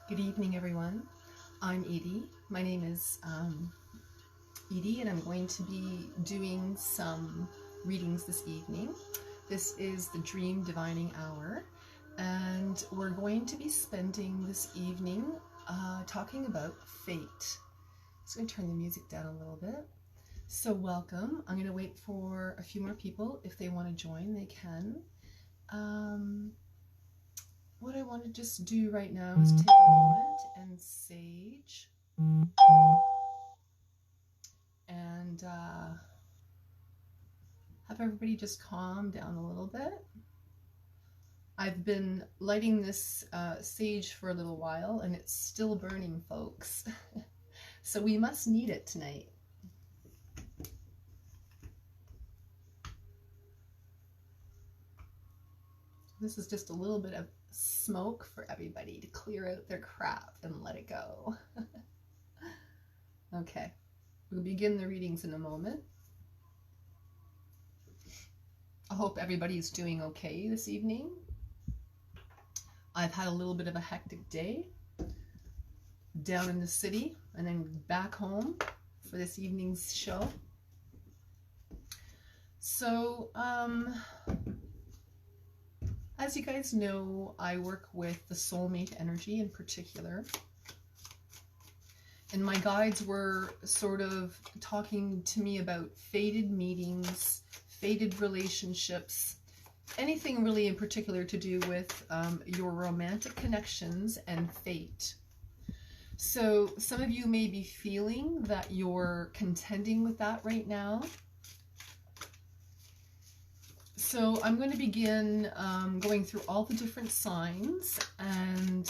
Good evening, everyone. I'm Edie. My name is Edie, and I'm going to be doing some readings this evening. This is the Dream Divining Hour, and we're going to be spending this evening talking about fate. I'm just going to turn the music down a little bit. So welcome. I'm going to wait for a few more people. If they want to join, they can. What I want to just do right now is take a moment and sage and have everybody just calm down a little bit. I've been lighting this sage for a little while and it's still burning, folks. So we must need it tonight. This is just a little bit of smoke for everybody to clear out their crap and let it go. Okay, we'll begin the readings in a moment. I hope everybody's doing okay this evening. I've had a little bit of a hectic day down in the city and then back home for this evening's show. So, as you guys know, I work with the soulmate energy in particular. And my guides were sort of talking to me about fated meetings, fated relationships, anything really in particular to do with your romantic connections and fate. So some of you may be feeling that you're contending with that right now. So I'm going to begin going through all the different signs and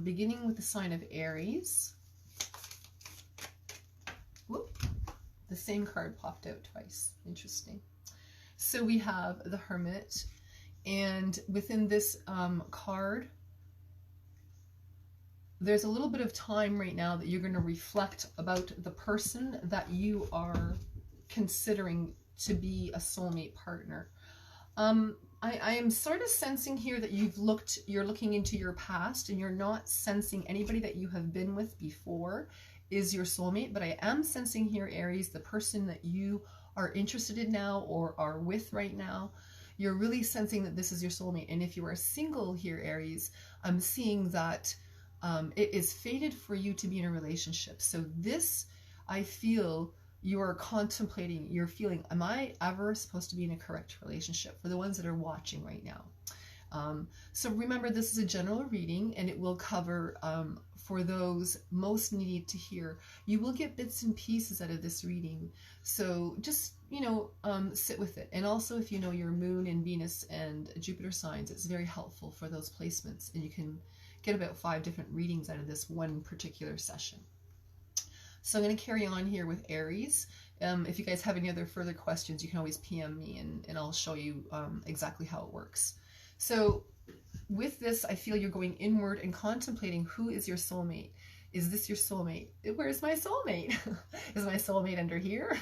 beginning with the sign of Aries. Whoop, the same card popped out twice. Interesting. So we have the Hermit, and within this card, there's a little bit of time right now that you're going to reflect about the person that you are considering to be a soulmate partner. I am sort of sensing here that you're looking into your past and you're not sensing anybody that you have been with before is your soulmate, but I am sensing here, Aries, the person that you are interested in now or are with right now, you're really sensing that this is your soulmate. And if you are single here, Aries, I'm seeing that it is fated for you to be in a relationship. So this, I feel, you are contemplating, you're feeling, am I ever supposed to be in a correct relationship? For the ones that are watching right now. So remember, this is a general reading and it will cover, for those most needed to hear, you will get bits and pieces out of this reading. So just, you know, sit with it. And also if you know your moon and Venus and Jupiter signs, it's very helpful for those placements. And you can get about 5 different readings out of this one particular session. So I'm going to carry on here with Aries. If you guys have any other further questions, you can always PM me and I'll show you exactly how it works. So with this, I feel you're going inward and contemplating, who is your soulmate? Is this your soulmate? Where's my soulmate? Is my soulmate under here?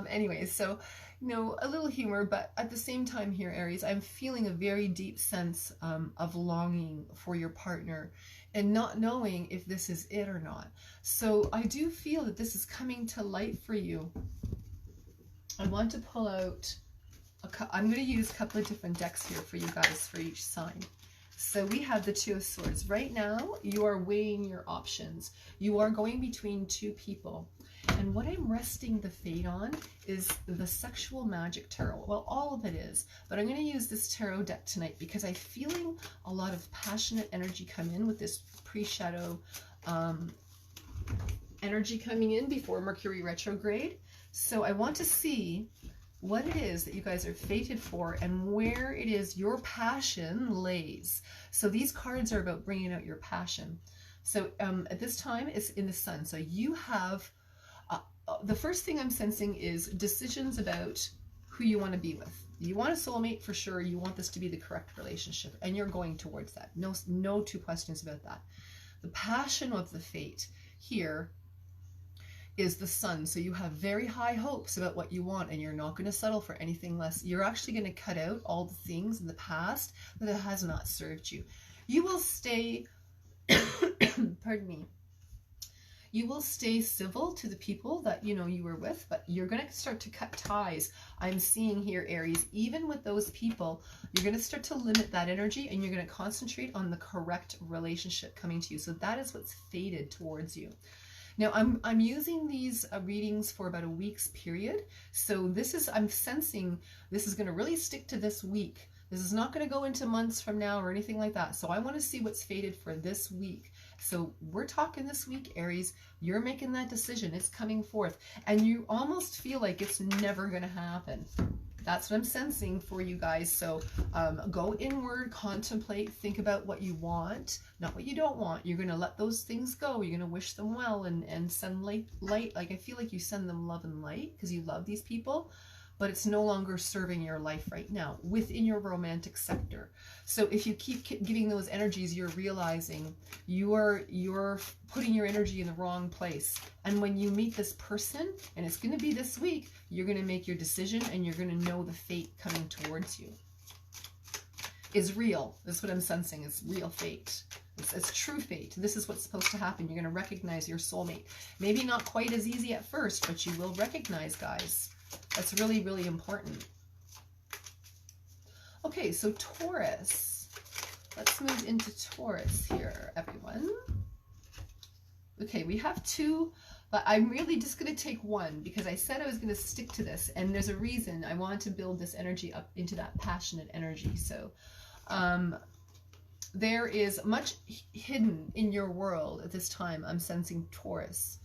Anyways, so, you know, a little humor, but at the same time here, Aries, I'm feeling a very deep sense of longing for your partner and not knowing if this is it or not. So I do feel that this is coming to light for you. I want to pull out, I'm going to use a couple of different decks here for you guys for each sign. So we have the Two of Swords. Right now, you are weighing your options. You are going between 2 people. And what I'm resting the fate on is the Sexual Magic Tarot. Well, all of it is. But I'm going to use this tarot deck tonight because I'm feeling a lot of passionate energy come in with this pre-shadow energy coming in before Mercury retrograde. So I want to see what it is that you guys are fated for and where it is your passion lays. So these cards are about bringing out your passion. So at this time, it's in the Sun. So you have, the first thing I'm sensing is decisions about who you want to be with. You want a soulmate for sure. You want this to be the correct relationship and you're going towards that. No 2 questions about that. The passion of the fate here is the Sun. So you have very high hopes about what you want and you're not going to settle for anything less. You're actually going to cut out all the things in the past that has not served you. You will stay, pardon me, you will stay civil to the people that, you know, you were with, but you're going to start to cut ties. I'm seeing here, Aries, even with those people, you're going to start to limit that energy, and you're going to concentrate on the correct relationship coming to you. So that is what's fated towards you. Now, I'm using these readings for about a week's period. So this is, I'm sensing this is going to really stick to this week. This is not going to go into months from now or anything like that. So I want to see what's fated for this week. So we're talking this week, Aries. You're making that decision. It's coming forth. And you almost feel like it's never going to happen. That's what I'm sensing for you guys. So go inward, contemplate, think about what you want, not what you don't want. You're going to let those things go. You're going to wish them well and send light. Like, I feel like you send them love and light because you love these people, but it's no longer serving your life right now within your romantic sector. So if you keep giving those energies, you're realizing you're putting your energy in the wrong place. And when you meet this person, and it's going to be this week, you're going to make your decision, and you're going to know the fate coming towards you is real. That's what I'm sensing. It's real fate. It's true fate. This is what's supposed to happen. You're going to recognize your soulmate. Maybe not quite as easy at first, but you will recognize, guys. That's really, really important. Okay, so Taurus. Let's move into Taurus here, everyone. Okay, we have two, but I'm really just going to take one because I said I was going to stick to this, and there's a reason. I want to build this energy up into that passionate energy. So there is much hidden in your world at this time. I'm sensing, Taurus.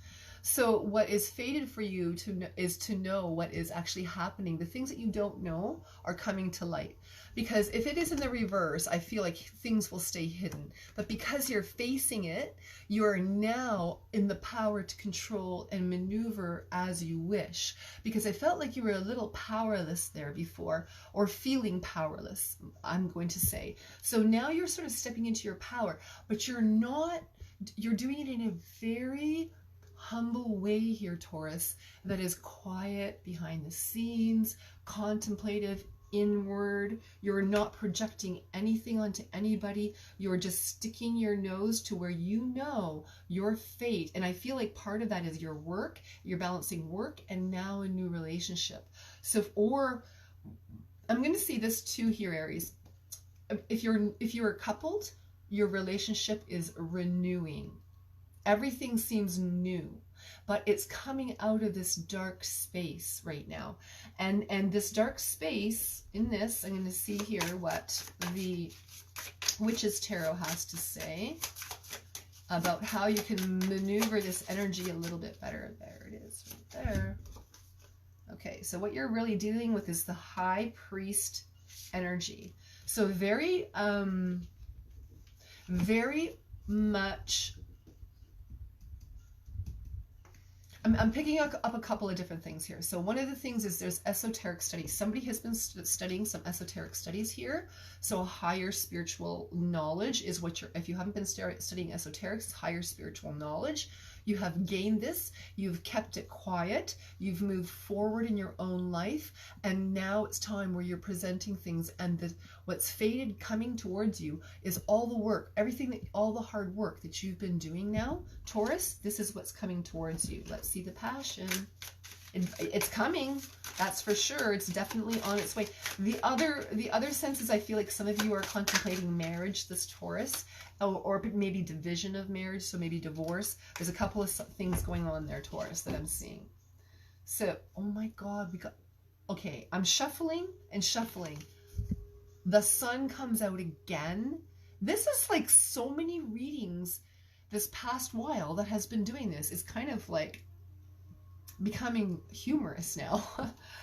So what is fated for you is to know what is actually happening. The things that you don't know are coming to light. Because if it is in the reverse, I feel like things will stay hidden. But because you're facing it, you are now in the power to control and maneuver as you wish. Because I felt like you were a little powerless there before, or feeling powerless, I'm going to say. So now you're sort of stepping into your power, but you're not, you're doing it in a very humble way here, Taurus, that is quiet, behind the scenes, contemplative, inward. You're not projecting anything onto anybody. You're just sticking your nose to where you know your fate. And I feel like part of that is your work. You're balancing work and now a new relationship. So, or I'm going to see this too here, Aries. If you're coupled, your relationship is renewing. Everything seems new, but it's coming out of this dark space right now. And this dark space, in this, I'm going to see here what the Witch's Tarot has to say about how you can maneuver this energy a little bit better. There it is, right there. Okay, so what you're really dealing with is the High Priest energy. So very much... I'm picking up a couple of different things here. So one of the things is there's esoteric studies. Somebody has been studying some esoteric studies here. So higher spiritual knowledge is what you're, if you haven't been studying esoterics, higher spiritual knowledge. You have gained this, you've kept it quiet, you've moved forward in your own life, and now it's time where you're presenting things, and what's fated coming towards you is all the work, all the hard work that you've been doing now. Taurus, this is what's coming towards you. Let's see the passion. It's coming, that's for sure. It's definitely on its way. The other sense is I feel like some of you are contemplating marriage, this Taurus, or maybe division of marriage, so maybe divorce. There's a couple of things going on there, Taurus, that I'm seeing. So, oh my God, okay, I'm shuffling and shuffling. The sun comes out again. This is like so many readings this past while that has been doing this. It's kind of like becoming humorous now.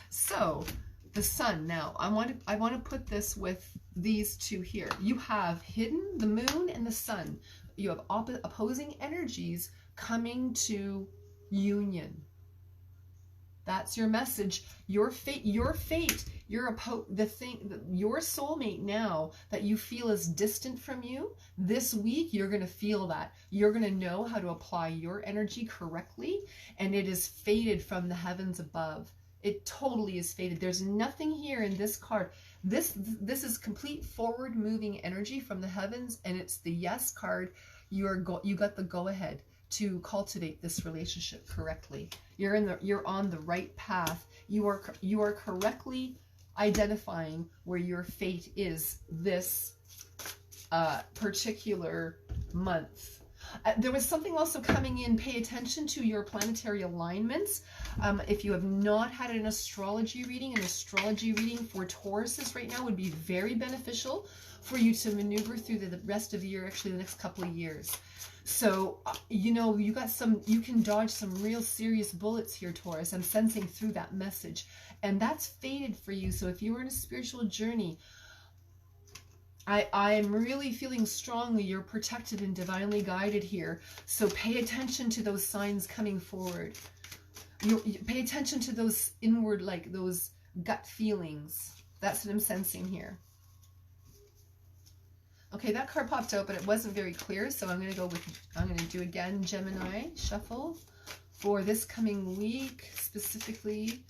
So the sun, now I want to put this with these two here. You have hidden the moon and the sun. You have opposing energies coming to union. That's your message. Your fate, your soulmate now that you feel is distant from you, this week you're going to feel that. You're going to know how to apply your energy correctly, and it is fated from the heavens above. It totally is fated. There's nothing here in this card This is complete forward moving energy from the heavens, and it's the yes card. You got the go ahead to cultivate this relationship correctly. You're on the right path. You are correctly identifying where your fate is this particular month. There was something also coming in. Pay attention to your planetary alignments. If you have not had an astrology reading for Tauruses right now would be very beneficial for you to maneuver through the rest of the year, actually the next couple of years. So, you know, you can dodge some real serious bullets here, Taurus. I'm sensing through that message. And that's fated for you. So if you're in a spiritual journey, I'm really feeling strongly you're protected and divinely guided here. So pay attention to those signs coming forward. You pay attention to those inward, like those gut feelings. That's what I'm sensing here. Okay, that card popped out, but it wasn't very clear. So I'm going to do again, Gemini shuffle for this coming week, specifically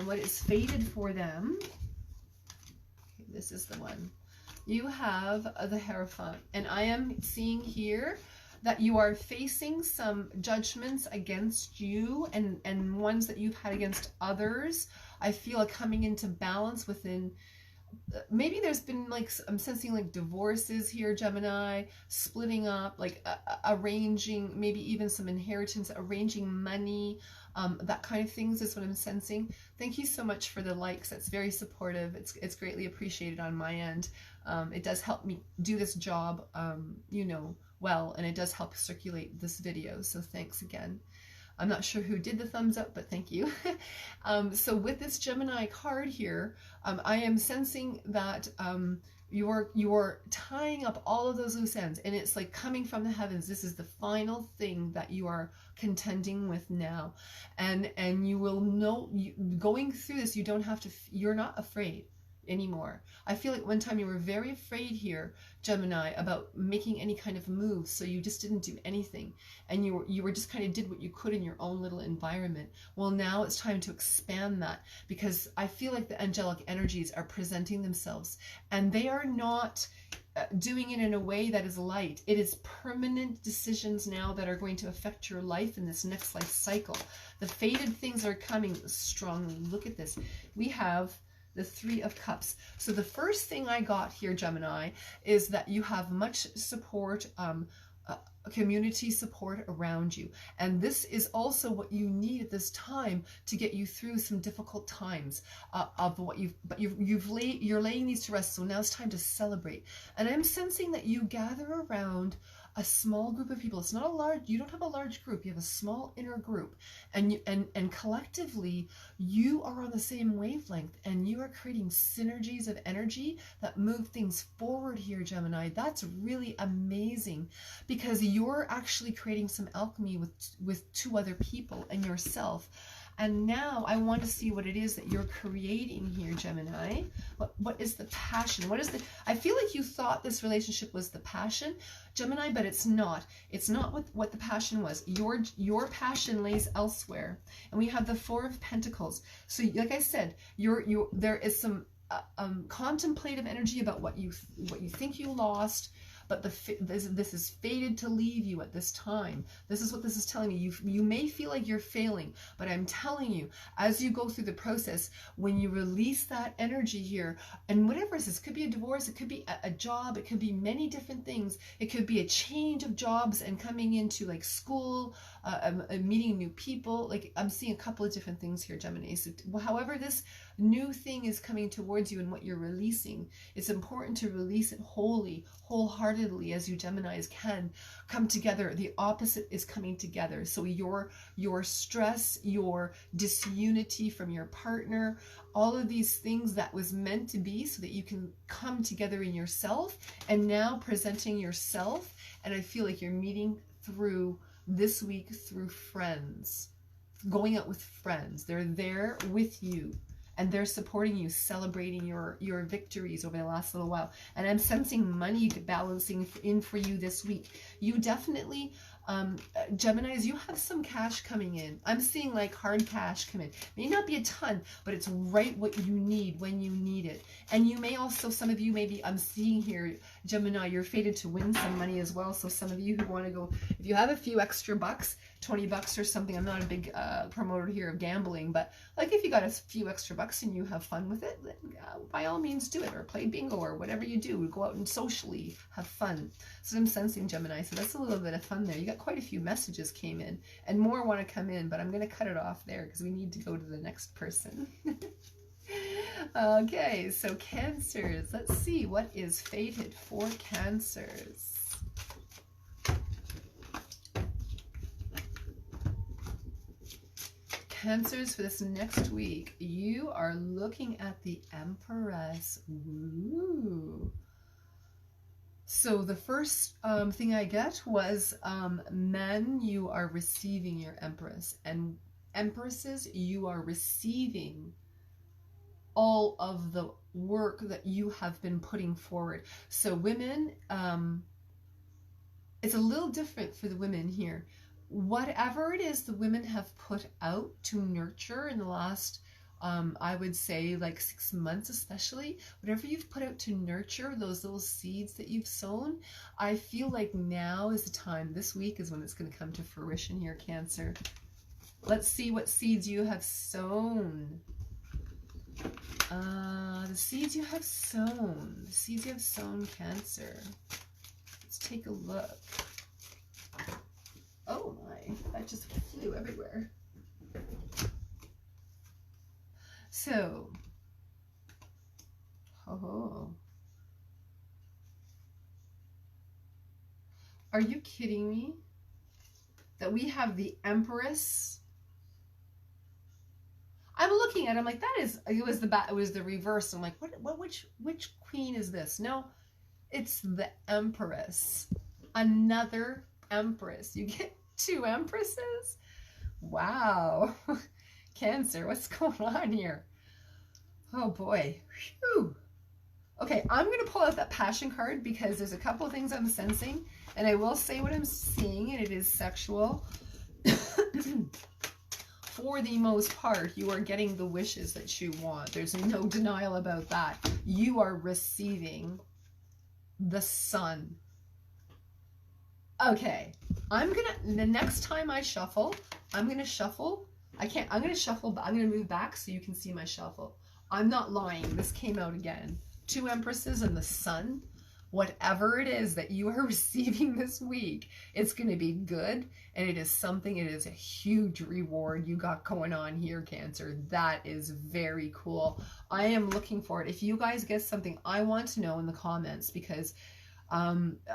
what is fated for them. Okay, this is the one. You have the Hierophant, and I am seeing here that you are facing some judgments against you and ones that you've had against others. I feel a coming into balance within. Maybe there's been like, I'm sensing like divorces here, Gemini, splitting up, like arranging, maybe even some inheritance, arranging money, that kind of things is what I'm sensing. Thank you so much for the likes. That's very supportive. It's greatly appreciated on my end. It does help me do this job, you know, well, and it does help circulate this video. So thanks again. I'm not sure who did the thumbs up, but thank you. So with this Gemini card here, I am sensing that you're tying up all of those loose ends, and it's like coming from the heavens. This is the final thing that you are contending with now, and you will know, going through this, you don't have to, you're not afraid anymore. I feel like one time you were very afraid here, Gemini, about making any kind of move, so you just didn't do anything, and you were just kind of did what you could in your own little environment. Well, now it's time to expand that, because I feel like the angelic energies are presenting themselves, and they are not doing it in a way that is light. It is permanent decisions now that are going to affect your life in this next life cycle. The fated things are coming strongly. Look at this. We have the Three of Cups. So the first thing I got here, Gemini, is that you have much support, community support around you. And this is also what you need at this time to get you through some difficult times of what you're laying these to rest. So now it's time to celebrate. And I'm sensing that you gather around a small group of people. It's not a large, you don't have a large group, you have a small inner group, and collectively you are on the same wavelength, and you are creating synergies of energy that move things forward here, Gemini. That's really amazing, because you're actually creating some alchemy with two other people and yourself. And now I want to see what it is that you're creating here, Gemini. What is the passion? What is the, I feel like you thought this relationship was the passion, Gemini, but it's not. It's not what the passion was. Your passion lays elsewhere. And we have the Four of Pentacles. So like I said, there is some contemplative energy about what you think you lost, but this is fated to leave you at this time. This is what this is telling me. You may feel like you're failing, but I'm telling you, as you go through the process, when you release that energy here, and whatever it is, this could be a divorce, it could be a job, it could be many different things. It could be a change of jobs and coming into like school, meeting new people. Like I'm seeing a couple of different things here, Gemini. So however this new thing is coming towards you and what you're releasing, it's important to release it wholeheartedly, as you Geminis can come together. The opposite is coming together. So your stress, your disunity from your partner, all of these things that was meant to be so that you can come together in yourself, and now presenting yourself. And I feel like you're meeting through this week through friends, going out with friends. They're there with you, and they're supporting you, celebrating your victories over the last little while. And I'm sensing money balancing in for you this week. You definitely Geminis, you have some cash coming in. I'm seeing like hard cash come in. May not be a ton, but it's right what you need when you need it. And you may also, some of you maybe, I'm seeing here, Gemini, you're fated to win some money as well. So some of you who want to go, if you have a few extra bucks, 20 bucks or something, I'm not a big promoter here of gambling, but like if you got a few extra bucks and you have fun with it, then by all means do it, or play bingo or whatever you do. Go out and socially have fun. So I'm sensing, Gemini, so that's a little bit of fun there. You got quite a few messages came in and more want to come in, but I'm going to cut it off there because we need to go to the next person. Okay, so Cancers, let's see what is fated for Cancers. Cancers, for this next week, you are looking at the Empress. Woo. So the first thing I get was men, you are receiving your Empress, and Empresses, you are receiving all of the work that you have been putting forward. So women, it's a little different for the women here. Whatever it is the women have put out to nurture in the last, I would say like 6 months especially, whatever you've put out to nurture, those little seeds that you've sown, I feel like now is the time, this week is when it's going to come to fruition here, Cancer. Let's see what seeds you have sown. The seeds you have sown. The seeds you have sown, Cancer. Let's take a look. Oh my, that just flew everywhere. So, are you kidding me? That we have the Empress. I'm looking at it, I'm like, that is, it was the reverse. I'm like, which queen is this? No, it's the Empress. Another Empress. You get 2 Empresses? Wow. Cancer, what's going on here? Oh boy. Whew. Okay, I'm going to pull out that passion card because there's a couple of things I'm sensing, and I will say what I'm seeing, and it is sexual. For the most part, you are getting the wishes that you want. There's no denial about that. You are receiving the sun. Okay, the next time I shuffle, I'm gonna shuffle. I'm gonna shuffle, but I'm gonna move back so you can see my shuffle. I'm not lying, this came out again. 2 Empresses and the sun. Whatever it is that you are receiving this week, it's gonna be good, and it is something, it is a huge reward you got going on here, Cancer. That is very cool. I am looking for it. If you guys get something, I want to know in the comments, because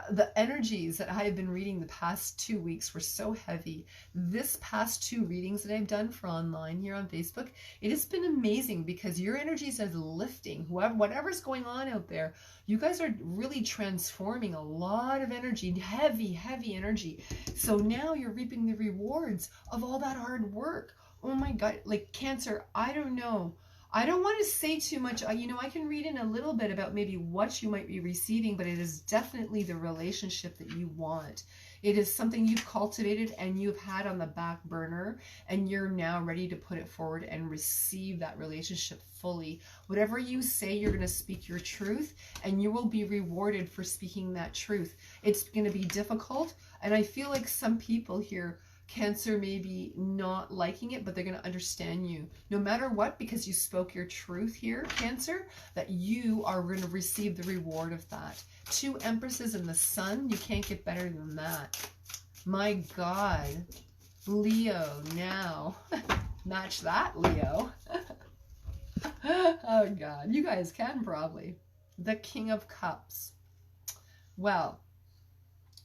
the energies that I have been reading the past 2 weeks were so heavy. This past 2 readings that I've done for online here on Facebook, it has been amazing because your energies are lifting. Whatever's going on out there, you guys are really transforming a lot of energy, heavy energy. So now you're reaping the rewards of all that hard work. Oh my God, like Cancer, I don't know. I don't want to say too much. You know, I can read in a little bit about maybe what you might be receiving, but it is definitely the relationship that you want. It is something you've cultivated and you've had on the back burner, and you're now ready to put it forward and receive that relationship fully. Whatever you say, you're going to speak your truth, and you will be rewarded for speaking that truth. It's going to be difficult, and I feel like some people here, Cancer, may be not liking it, but they're going to understand you no matter what, because you spoke your truth here, Cancer, that you are going to receive the reward of that. 2 Empresses in the sun, you can't get better than that. My God. Leo now. Match that, Leo. Oh God, you guys can probably. The King of Cups. Well,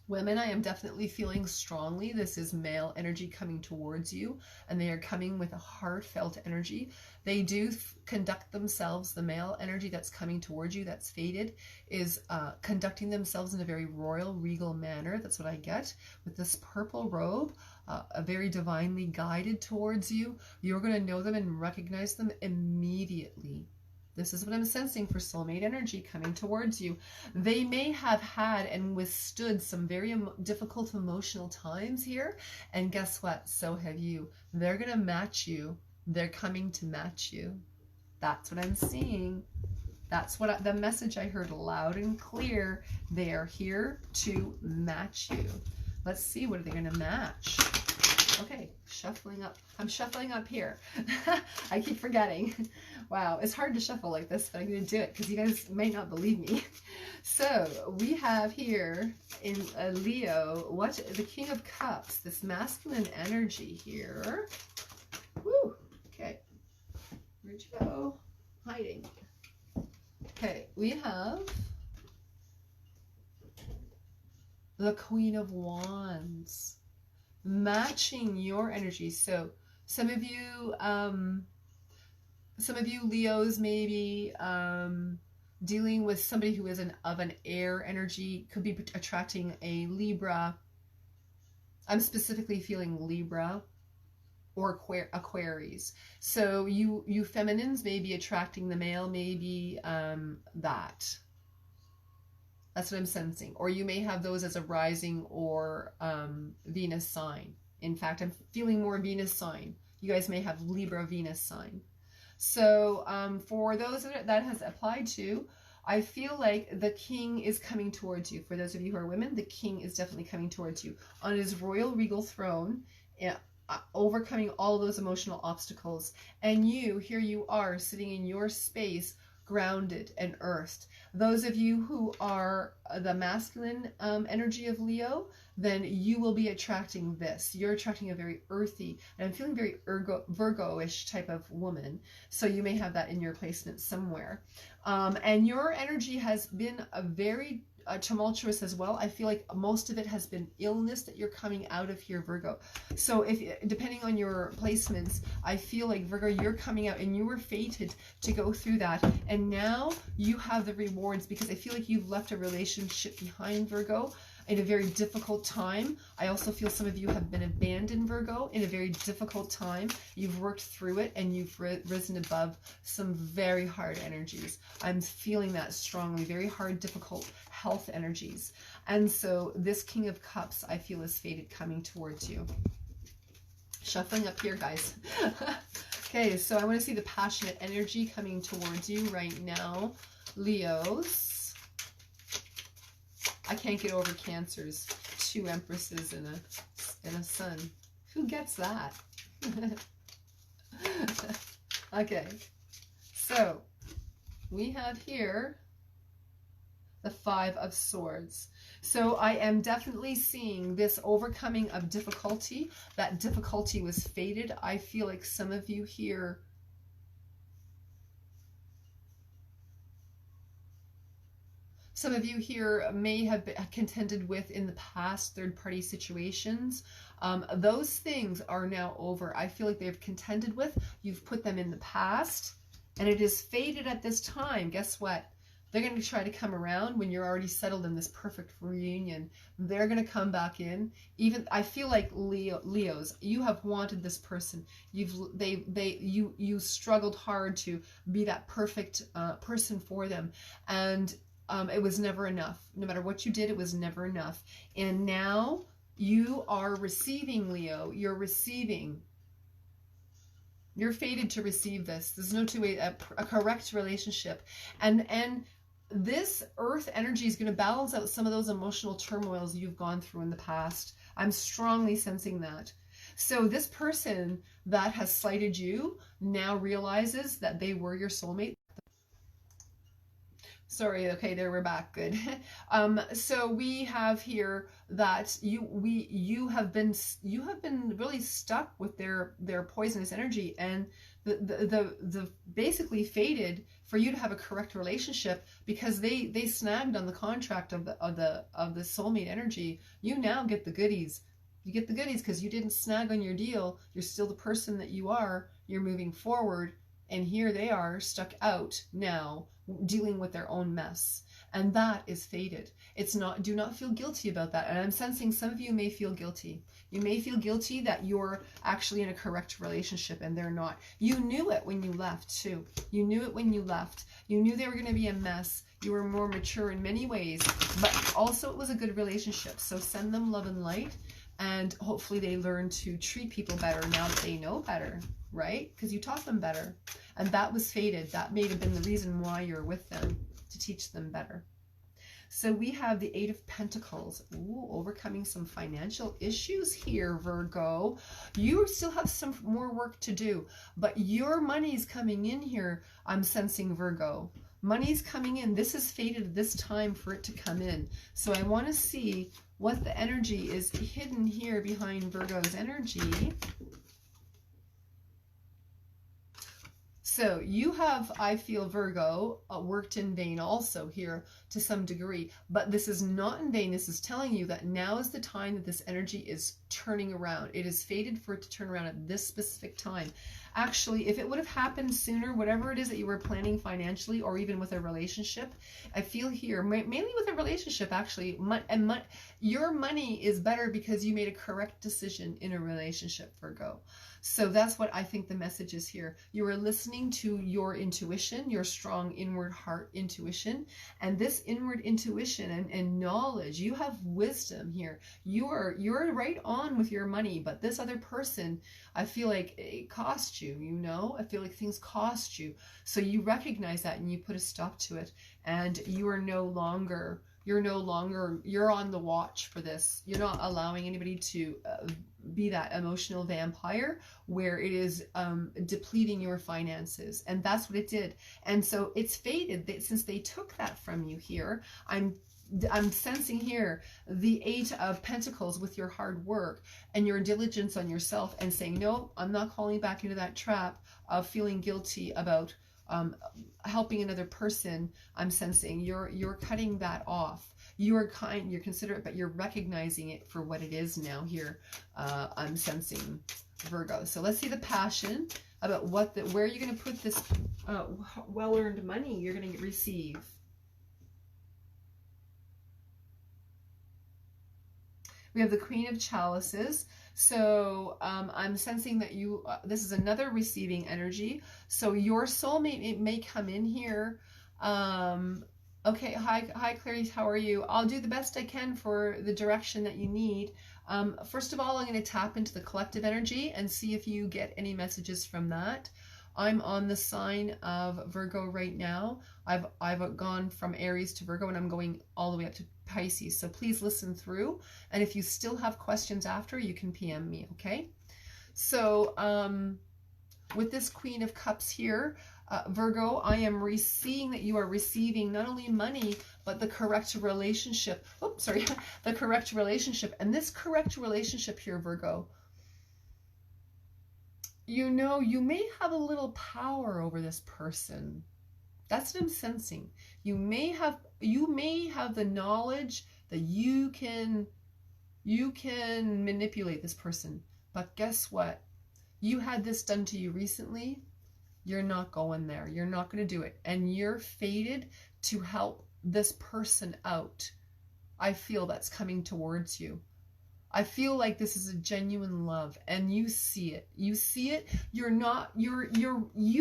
women, I am definitely feeling strongly. This is male energy coming towards you, and they are coming with a heartfelt energy. They do conduct themselves, the male energy that's coming towards you, that's fated, is conducting themselves in a very royal, regal manner. That's what I get with this purple robe, a very divinely guided towards you. You're going to know them and recognize them immediately. This is what I'm sensing for soulmate energy coming towards you. They may have had and withstood some very difficult emotional times here. And guess what? So have you. They're going to match you. They're coming to match you. That's what I'm seeing. That's what the message I heard loud and clear. They are here to match you. Let's see, what are they going to match? Okay, shuffling up. I'm shuffling up here. I keep forgetting. Wow, it's hard to shuffle like this, but I'm going to do it because you guys may not believe me. So we have here in Leo, what the King of Cups, this masculine energy here. Woo! Okay, where'd you go? Hiding. Okay, we have the Queen of Wands, matching your energy. So some of you Leos maybe dealing with somebody who is of an air energy, could be attracting a Libra. I'm specifically feeling Libra or Aquarius. So you feminines may be attracting the male, maybe that. That's what I'm sensing. Or you may have those as a rising or Venus sign. In fact, I'm feeling more Venus sign. You guys may have Libra Venus sign. So for those that has applied to, I feel like the king is coming towards you. For those of you who are women, the king is definitely coming towards you on his royal regal throne, overcoming all those emotional obstacles. And here you are sitting in your space, grounded and earthed. Those of you who are the masculine energy of Leo, then you will be attracting this. You're attracting a very earthy, and I'm feeling very Virgo-ish type of woman. So you may have that in your placement somewhere. And your energy has been a very tumultuous as well. I feel like most of it has been illness that you're coming out of here, Virgo. So if depending on your placements, I feel like Virgo, you're coming out and you were fated to go through that, and now you have the rewards, because I feel like you've left a relationship behind, Virgo, in a very difficult time. I also feel some of you have been abandoned, Virgo, in a very difficult time. You've worked through it and you've risen above some very hard energies. I'm feeling that strongly, very hard, difficult health energies. And so this King of Cups, I feel, is fated coming towards you. Shuffling up here, guys. Okay, so I want to see the passionate energy coming towards you right now, Leos. I can't get over Cancers. 2 Empresses and a Sun. Who gets that? Okay, so we have here the 5 of Swords. So I am definitely seeing this overcoming of difficulty. That difficulty was fated. I feel like some of you here may have been contended with in the past third-party situations. Those things are now over. I feel like they've contended with, you've put them in the past, and it is fated at this time. Guess what? They're going to try to come around when you're already settled in this perfect reunion. They're going to come back in. Even I feel like Leos, you have wanted this person. You struggled hard to be that perfect person for them, and it was never enough. No matter what you did, it was never enough. And now you are receiving, Leo. You're receiving. You're fated to receive this. There's no two way. A correct relationship, and this earth energy is going to balance out some of those emotional turmoils you've gone through in the past. I'm strongly sensing that. So this person that has slighted you now realizes that they were your soulmate. Sorry, okay, there we're back. Good. So we have here that you have been really stuck with their poisonous energy, and the basically fated for you to have a correct relationship, because they snagged on the contract of the soulmate energy. You now get the goodies. You get the goodies because you didn't snag on your deal. You're still the person that you are. You're moving forward, and here they are stuck out now, dealing with their own mess. And that is fated. It's not, do not feel guilty about that. And I'm sensing some of you may feel guilty. You may feel guilty that you're actually in a correct relationship and they're not. You knew it when you left too. You knew it when you left. You knew they were going to be a mess. You were more mature in many ways, but also it was a good relationship. So send them love and light, and hopefully they learn to treat people better now that they know better, right? Because you taught them better. And that was fated. That may have been the reason why you're with them, to teach them better. So we have the Eight of Pentacles. Ooh, overcoming some financial issues here, Virgo. You still have some more work to do, but your money's coming in here. I'm sensing, Virgo. Money's coming in. This is fated this time for it to come in. So I want to see what the energy is hidden here behind Virgo's energy. So you have, I feel, Virgo, worked in vain also here to some degree, but this is not in vain. This is telling you that now is the time that this energy is turning around. It is fated for it to turn around at this specific time. Actually, if it would have happened sooner, whatever it is that you were planning financially or even with a relationship, I feel here, mainly with a relationship actually, your money is better because you made a correct decision in a relationship, Virgo. So that's what I think the message is here. You are listening to your intuition, your strong inward heart intuition, and this inward intuition and knowledge, you have wisdom here. You're right on with your money, but this other person, I feel like it cost you, you know? I feel like things cost you. So you recognize that and you put a stop to it, and you are no longer, you're on the watch for this. You're not allowing anybody to be that emotional vampire where it is depleting your finances. And that's what it did. And so it's fated that since they took that from you here, I'm sensing here the Eight of Pentacles with your hard work and your diligence on yourself and saying, no, I'm not falling back into that trap of feeling guilty about helping another person. I'm sensing you're cutting that off. You're kind, you're considerate, but you're recognizing it for what it is now here. I'm sensing, Virgo. So let's see the passion about where you're going to put this well-earned money you're going to receive. We have the Queen of Chalices. So I'm sensing that you, this is another receiving energy. So your soulmate, it may come in here. Okay, hi Clarice, how are you? I'll do the best I can for the direction that you need. First of all, I'm going to tap into the collective energy and see if you get any messages from that. I'm on the sign of Virgo right now. I've gone from Aries to Virgo, and I'm going all the way up to Pisces. So please listen through. And if you still have questions after, you can PM me, okay? So with this Queen of Cups here, Virgo, I am seeing that you are receiving not only money, but the correct relationship. Oh, sorry, the correct relationship. And this correct relationship here, Virgo, you know, you may have a little power over this person. That's what I'm sensing. You may have the knowledge that you can manipulate this person. But guess what? You had this done to you recently. You're not going there. You're not going to do it. And you're fated to help this person out. I feel that's coming towards you. I feel like this is a genuine love, and you see it. You see it. You've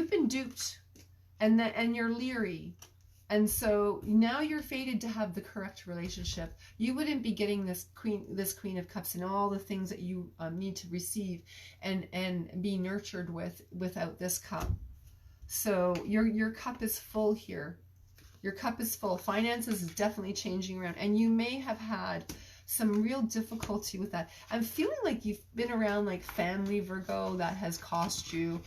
been duped, and you're leery. And so now you're fated to have the correct relationship. You wouldn't be getting this Queen of Cups and all the things that you need to receive and be nurtured without this cup. So your cup is full here. Your cup is full. Finances is definitely changing around, and you may have had some real difficulty with that. I'm feeling like you've been around like family, Virgo, that has cost you,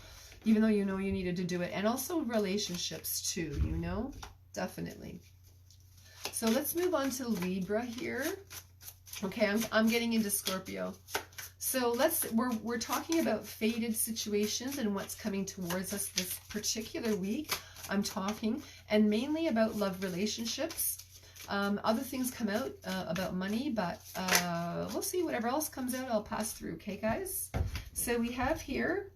even though you know you needed to do it. And also relationships too, you know, definitely. So let's move on to Libra here. Okay, I'm getting into Scorpio. So we're talking about fated situations and what's coming towards us this particular week. I'm talking, and mainly about love relationships. Other things come out about money, but we'll see. Whatever else comes out, I'll pass through. Okay, guys? So we have here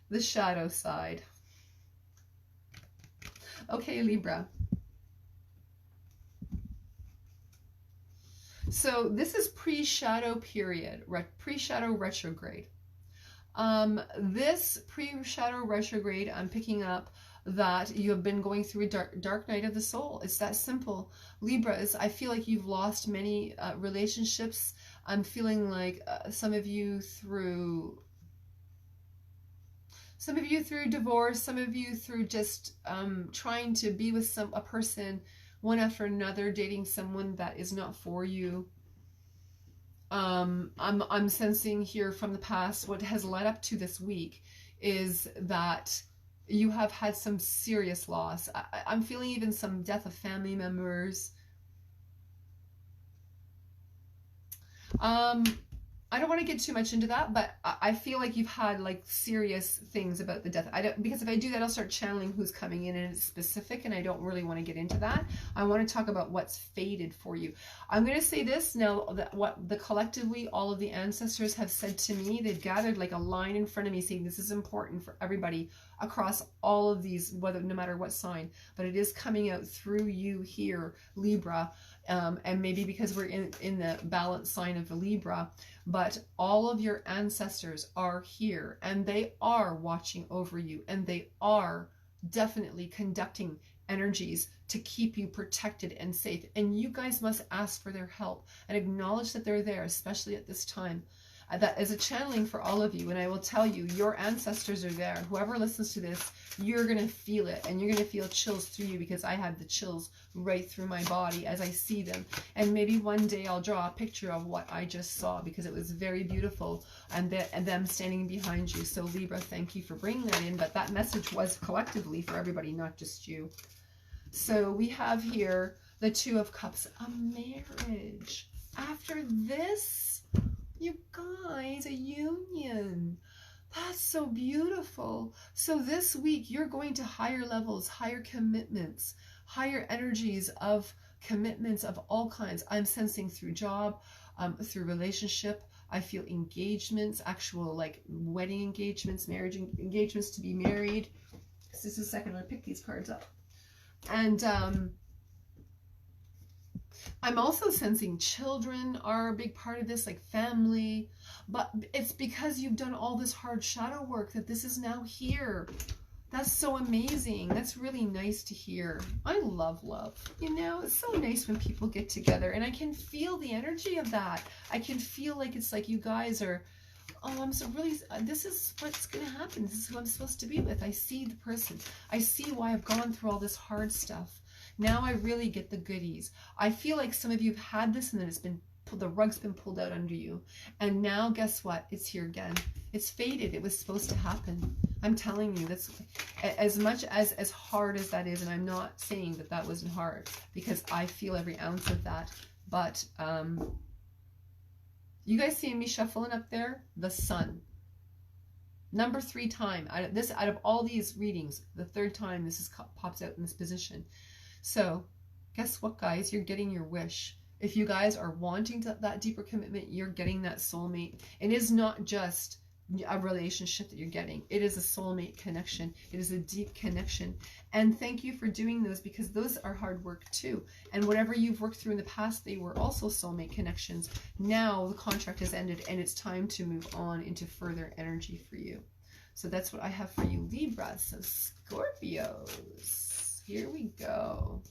the shadow side. Okay, Libra. So this is pre-shadow period, pre-shadow retrograde. This pre-shadow retrograde, I'm picking up that you have been going through a dark night of the soul. It's that simple. Libras, I feel like you've lost many relationships. I'm feeling like some of you through divorce, some of you through just trying to be with a person one after another, dating someone that is not for you. I'm sensing here from the past, what has led up to this week is that you have had some serious loss. I'm feeling even some death of family members. I don't want to get too much into that, but I feel like you've had like serious things about the death. Because if I do that, I'll start channeling who's coming in and it's specific, and I don't really want to get into that. I want to talk about what's fated for you. I'm going to say this now, that what collectively all of the ancestors have said to me, they've gathered like a line in front of me saying this is important for everybody across all of these, no matter what sign, but it is coming out through you here, Libra. And maybe because we're in the balance sign of the Libra, but all of your ancestors are here and they are watching over you, and they are definitely conducting energies to keep you protected and safe. And you guys must ask for their help and acknowledge that they're there, especially at this time. That is a channeling for all of you, and I will tell you, your ancestors are there. Whoever listens to this, you're going to feel it, and you're going to feel chills through you, because I have the chills right through my body as I see them. And maybe one day I'll draw a picture of what I just saw, because it was very beautiful, and them standing behind you. So Libra, thank you for bringing that in, but that message was collectively for everybody, not just you. So we have here the Two of Cups, a marriage. After this, you guys, a union. That's so beautiful. So this week, you're going to higher levels, higher commitments, higher energies of commitments of all kinds. I'm sensing through job, through relationship. I feel engagements, actual like wedding engagements, marriage engagements, to be married. Just a second, I'm going to pick these cards up. And I'm also sensing children are a big part of this, like family, but it's because you've done all this hard shadow work that this is now here. That's so amazing. That's really nice to hear. I love love. You know, it's so nice when people get together, and I can feel the energy of that. I can feel like it's like you guys are, oh, I'm so really, this is what's going to happen. This is who I'm supposed to be with. I see the person. I see why I've gone through all this hard stuff. Now I really get the goodies. I feel like some of you have had this, and then the rug's been pulled out under you. And now guess what? It's here again. It's fated. It was supposed to happen. I'm telling you, that's as much as hard as that is. And I'm not saying that that wasn't hard, because I feel every ounce of that. But you guys seeing me shuffling up there? The Sun. Number 3 time. Out of all these readings, the 3rd time this pops out in this position. So guess what, guys? You're getting your wish. If you guys are wanting that deeper commitment, you're getting that soulmate. It is not just a relationship that you're getting. It is a soulmate connection. It is a deep connection. And thank you for doing those, because those are hard work too. And whatever you've worked through in the past, they were also soulmate connections. Now the contract has ended, and it's time to move on into further energy for you. So that's what I have for you, Libra. So Scorpios. Here we go.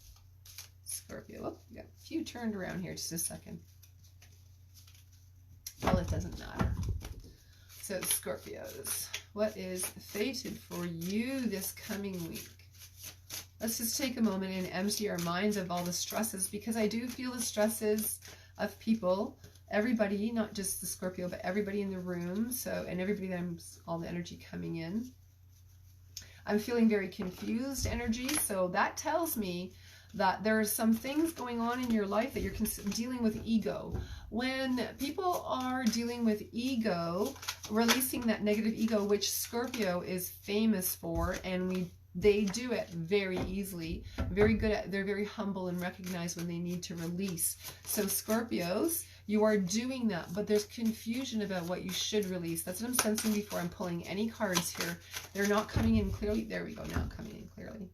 Scorpio. Oh, we got a few turned around here. Just a second. Well, it doesn't matter. So Scorpios, what is fated for you this coming week? Let's just take a moment and empty our minds of all the stresses, because I do feel the stresses of people, everybody, not just the Scorpio, but everybody in the room. So, and everybody, all the energy coming in. I'm feeling very confused energy, so that tells me that there are some things going on in your life that you're dealing with ego. When people are dealing with ego, releasing that negative ego, which Scorpio is famous for, and they do it very easily, very good at, they're very humble and recognize when they need to release. So Scorpios, you are doing that, but there's confusion about what you should release. That's what I'm sensing before I'm pulling any cards here. They're not coming in clearly. There we go, now coming in clearly.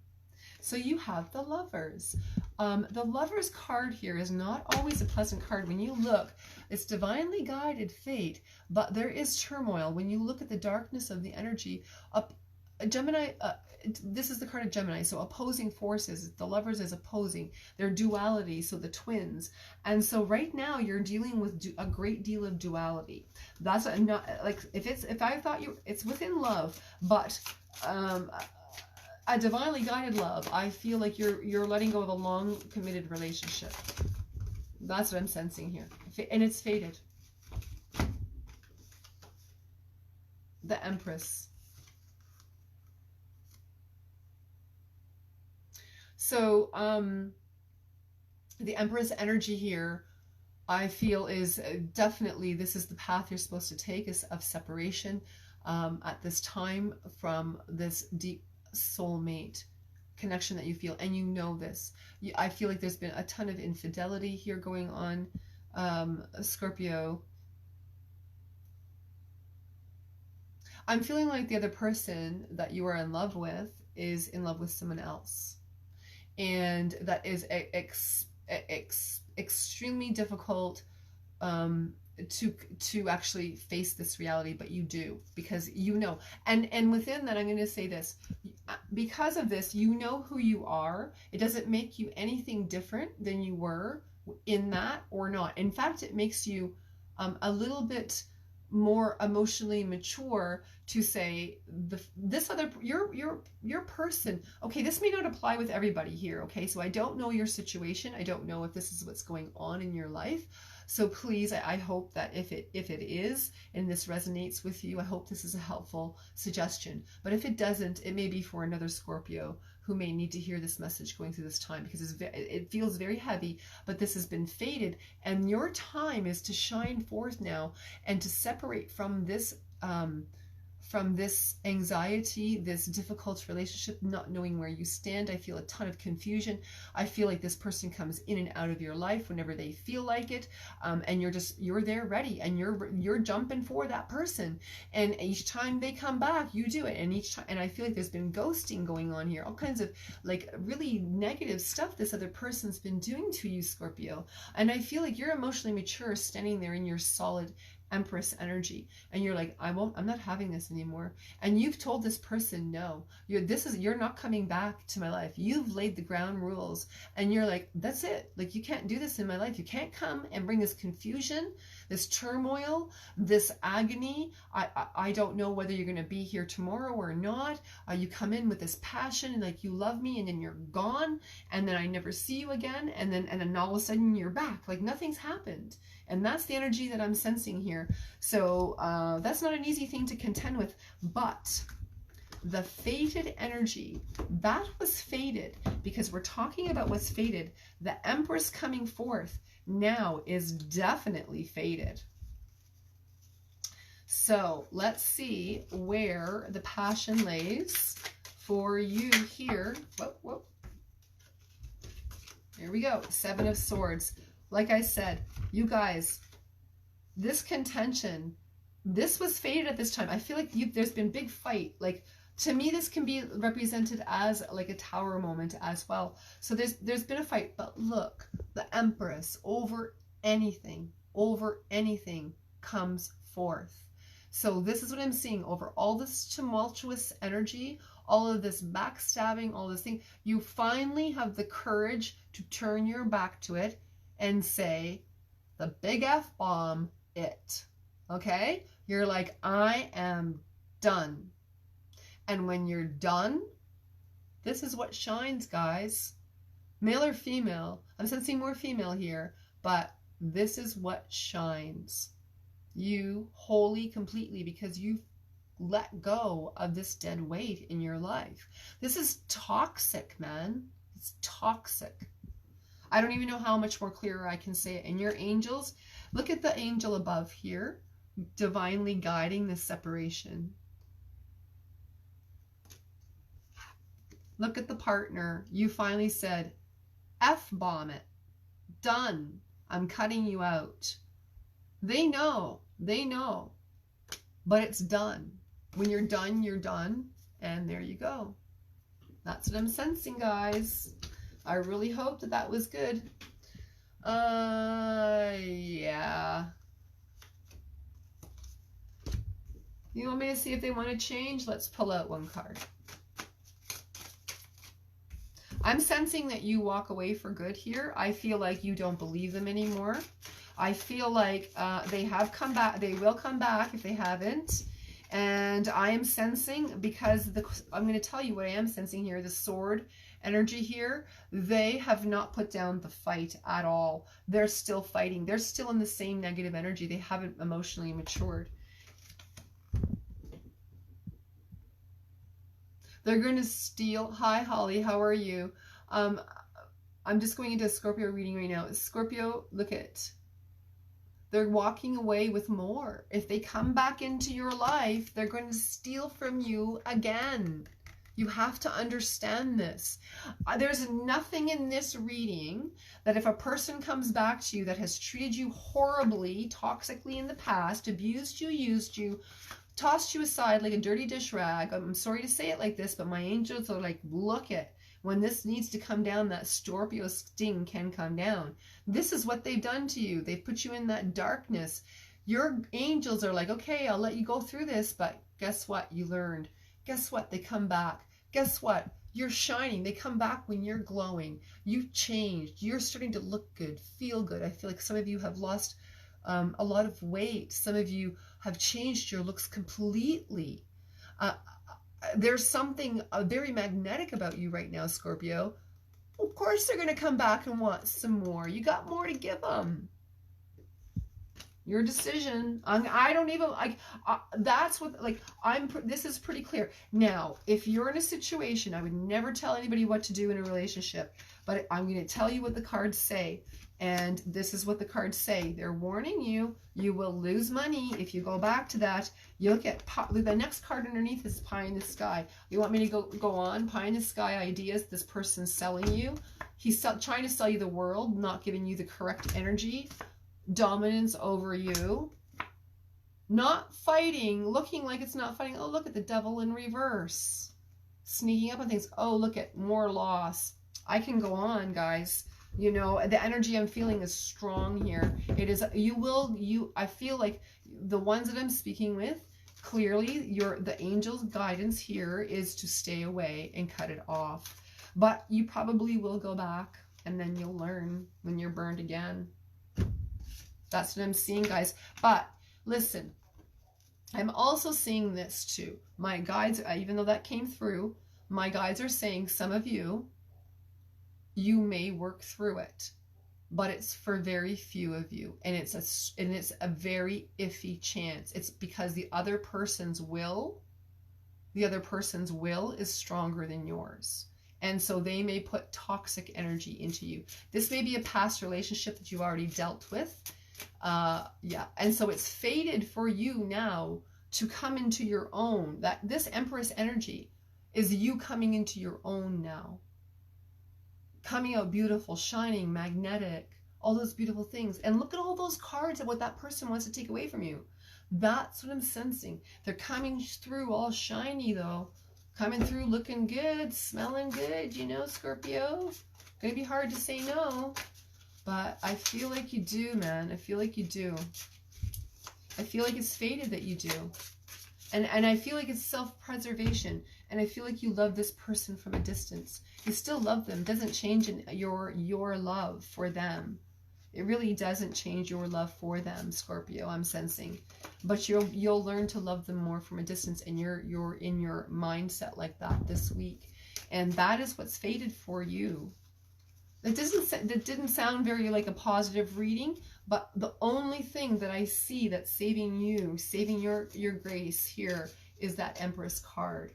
So you have the Lovers. The Lovers card here is not always a pleasant card. When you look, it's divinely guided fate, but there is turmoil. When you look at the darkness of the energy, Gemini, this is the card of Gemini, so opposing forces. The Lovers is opposing. They're duality, so the twins. And so right now you're dealing with a great deal of duality. That's not like if I thought it's within love, but a divinely guided love. I feel like you're letting go of a long committed relationship. That's what I'm sensing here, and it's fated. The Empress. So the Empress energy here, I feel, is definitely, this is the path you're supposed to take, is of separation at this time from this deep soulmate connection that you feel, and you know this. I feel like there's been a ton of infidelity here going on, Scorpio. I'm feeling like the other person that you are in love with is in love with someone else, and that is extremely difficult to actually face this reality, but you do, because you know, and within that, I'm going to say this, because of this, you know who you are. It doesn't make you anything different than you were in that or not. In fact, it makes you a little bit more emotionally mature to say this other your person. Okay, this may not apply with everybody here. Okay, so I don't know your situation. I don't know if this is what's going on in your life. So please, I hope that if it is, and this resonates with you, I hope this is a helpful suggestion. But if it doesn't, it may be for another Scorpio who may need to hear this message going through this time, because it feels very heavy, but this has been fated, and your time is to shine forth now and to separate from this anxiety, this difficult relationship, not knowing where you stand. I feel a ton of confusion. I feel like this person comes in and out of your life whenever they feel like it, and you're there ready, and you're jumping for that person, and each time they come back, you do it, and each time, and I feel like there's been ghosting going on here, all kinds of like really negative stuff this other person's been doing to you, Scorpio, and I feel like you're emotionally mature, standing there in your solid Empress energy, and you're like, I'm not having this anymore, and you've told this person no, you're not coming back to my life. You've laid the ground rules, and you're like, that's it, like, you can't do this in my life. You can't come and bring this confusion, this turmoil, this agony. I don't know whether you're going to be here tomorrow or not. You come in with this passion and like you love me, and then you're gone, and then I never see you again, and then all of a sudden you're back like nothing's happened. And that's the energy that I'm sensing here. So that's not an easy thing to contend with, but the fated energy, that was fated, because we're talking about what's fated. The Empress coming forth now is definitely fated. So let's see where the passion lays for you here. Whoa. Here we go. 7 of Swords. Like I said, you guys, this contention, this was fated at this time. I feel like there's been big fight. Like, to me, this can be represented as like a tower moment as well. So there's been a fight, but look, the Empress over anything comes forth. So this is what I'm seeing over all this tumultuous energy, all of this backstabbing, all this thing. You finally have the courage to turn your back to it and say the big F-bomb, it. Okay? You're like, I am done. And when you're done, this is what shines, guys. Male or female? I'm sensing more female here, but this is what shines. You wholly, completely, because you've let go of this dead weight in your life. This is toxic, man. It's toxic. I don't even know how much more clearer I can say it. And your angels, look at the angel above here, divinely guiding this separation. Look at the partner. You finally said, F-bomb it. Done. I'm cutting you out. They know. But it's done. When you're done, and there you go. That's what I'm sensing, guys. I really hope that that was good. Yeah. You want me to see if they want to change? Let's pull out one card. I'm sensing that you walk away for good here. I feel like you don't believe them anymore. I feel like they have come back. They will come back if they haven't. And I am sensing, because I'm going to tell you what I am sensing here, the sword energy here, they have not put down the fight at all. They're still fighting. They're still in the same negative energy. They haven't emotionally matured. They're going to steal. Hi, Holly. How are you? I'm just going into a Scorpio reading right now. Scorpio, look at. They're walking away with more. If they come back into your life, they're going to steal from you again. You have to understand this. There's nothing in this reading that if a person comes back to you that has treated you horribly, toxically in the past, abused you, used you, tossed you aside like a dirty dish rag. I'm sorry to say it like this, but my angels are like, look it. When this needs to come down, that Scorpio sting can come down. This is what they've done to you. They've put you in that darkness. Your angels are like, okay, I'll let you go through this, but guess what? You learned. Guess what? They come back. Guess what? You're shining. They come back when you're glowing. You've changed. You're starting to look good, feel good. I feel like some of you have lost a lot of weight. Some of you have changed your looks completely. There's something very magnetic about you right now, Scorpio. Of course they're going to come back and want some more. You got more to give them. Your decision. I don't even, that's what, this is pretty clear. Now, if you're in a situation, I would never tell anybody what to do in a relationship, but I'm going to tell you what the cards say. And this is what the cards say. They're warning you, you will lose money if you go back to that. You'll get, the next card underneath is pie in the sky. You want me to go on? Pie in the sky ideas this person's selling you. He's trying to sell you the world, not giving you the correct energy. Dominance over you. Not fighting, looking like it's not fighting. Oh, look at the devil in reverse. Sneaking up on things. Oh, look at more loss. I can go on, guys. You know, the energy I'm feeling is strong here. It is, I feel like the ones that I'm speaking with, clearly the angel's guidance here is to stay away and cut it off. But you probably will go back, and then you'll learn when you're burned again. That's what I'm seeing, guys. But listen, I'm also seeing this too. My guides, even though that came through, my guides are saying some of you, you may work through it, but it's for very few of you, and it's a very iffy chance. It's because the other person's will is stronger than yours, and so they may put toxic energy into you. This may be a past relationship that you've already dealt with, and so it's fated for you now to come into your own. That this Empress energy is you coming into your own now. Coming out beautiful, shining, magnetic, all those beautiful things. And look at all those cards of what that person wants to take away from you. That's what I'm sensing. They're coming through all shiny though. Coming through looking good, smelling good, you know, Scorpio. Gonna be hard to say no. But I feel like you do, man. I feel like you do. I feel like it's fated that you do. And I feel like it's self-preservation. And I feel like you love this person from a distance. You still love them. It doesn't change your love for them. It really doesn't change your love for them, Scorpio, I'm sensing. But you'll learn to love them more from a distance, and you're in your mindset like that this week. And that is what's fated for you. That didn't sound very like a positive reading, but the only thing that I see that's saving you, saving your grace here, is that Empress card.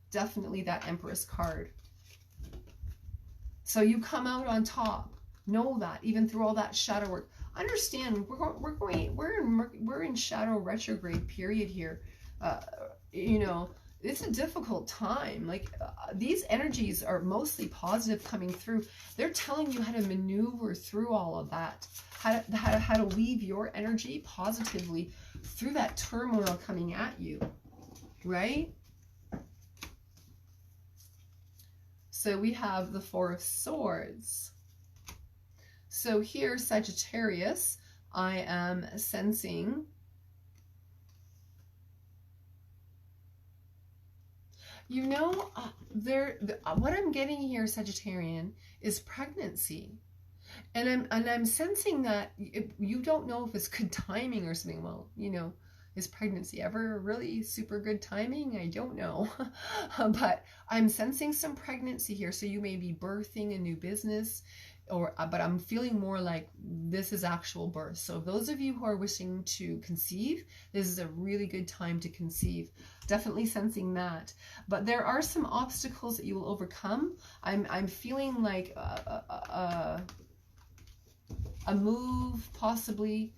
Definitely that Empress card. So you come out on top. Know that, even through all that shadow work. Understand, we're in shadow retrograde period here. You know, it's a difficult time. Like these energies are mostly positive coming through. They're telling you how to maneuver through all of that, how to weave your energy positively through that turmoil coming at you, right? So we have the Four of Swords. So here, Sagittarius, I am sensing what I'm getting here, Sagittarian, is pregnancy. And I'm sensing that you don't know if it's good timing or something. Well, is pregnancy ever really super good timing? I don't know. But I'm sensing some pregnancy here. So you may be birthing a new business, but I'm feeling more like this is actual birth. So those of you who are wishing to conceive, this is a really good time to conceive. Definitely sensing that. But there are some obstacles that you will overcome. I'm feeling like a move, possibly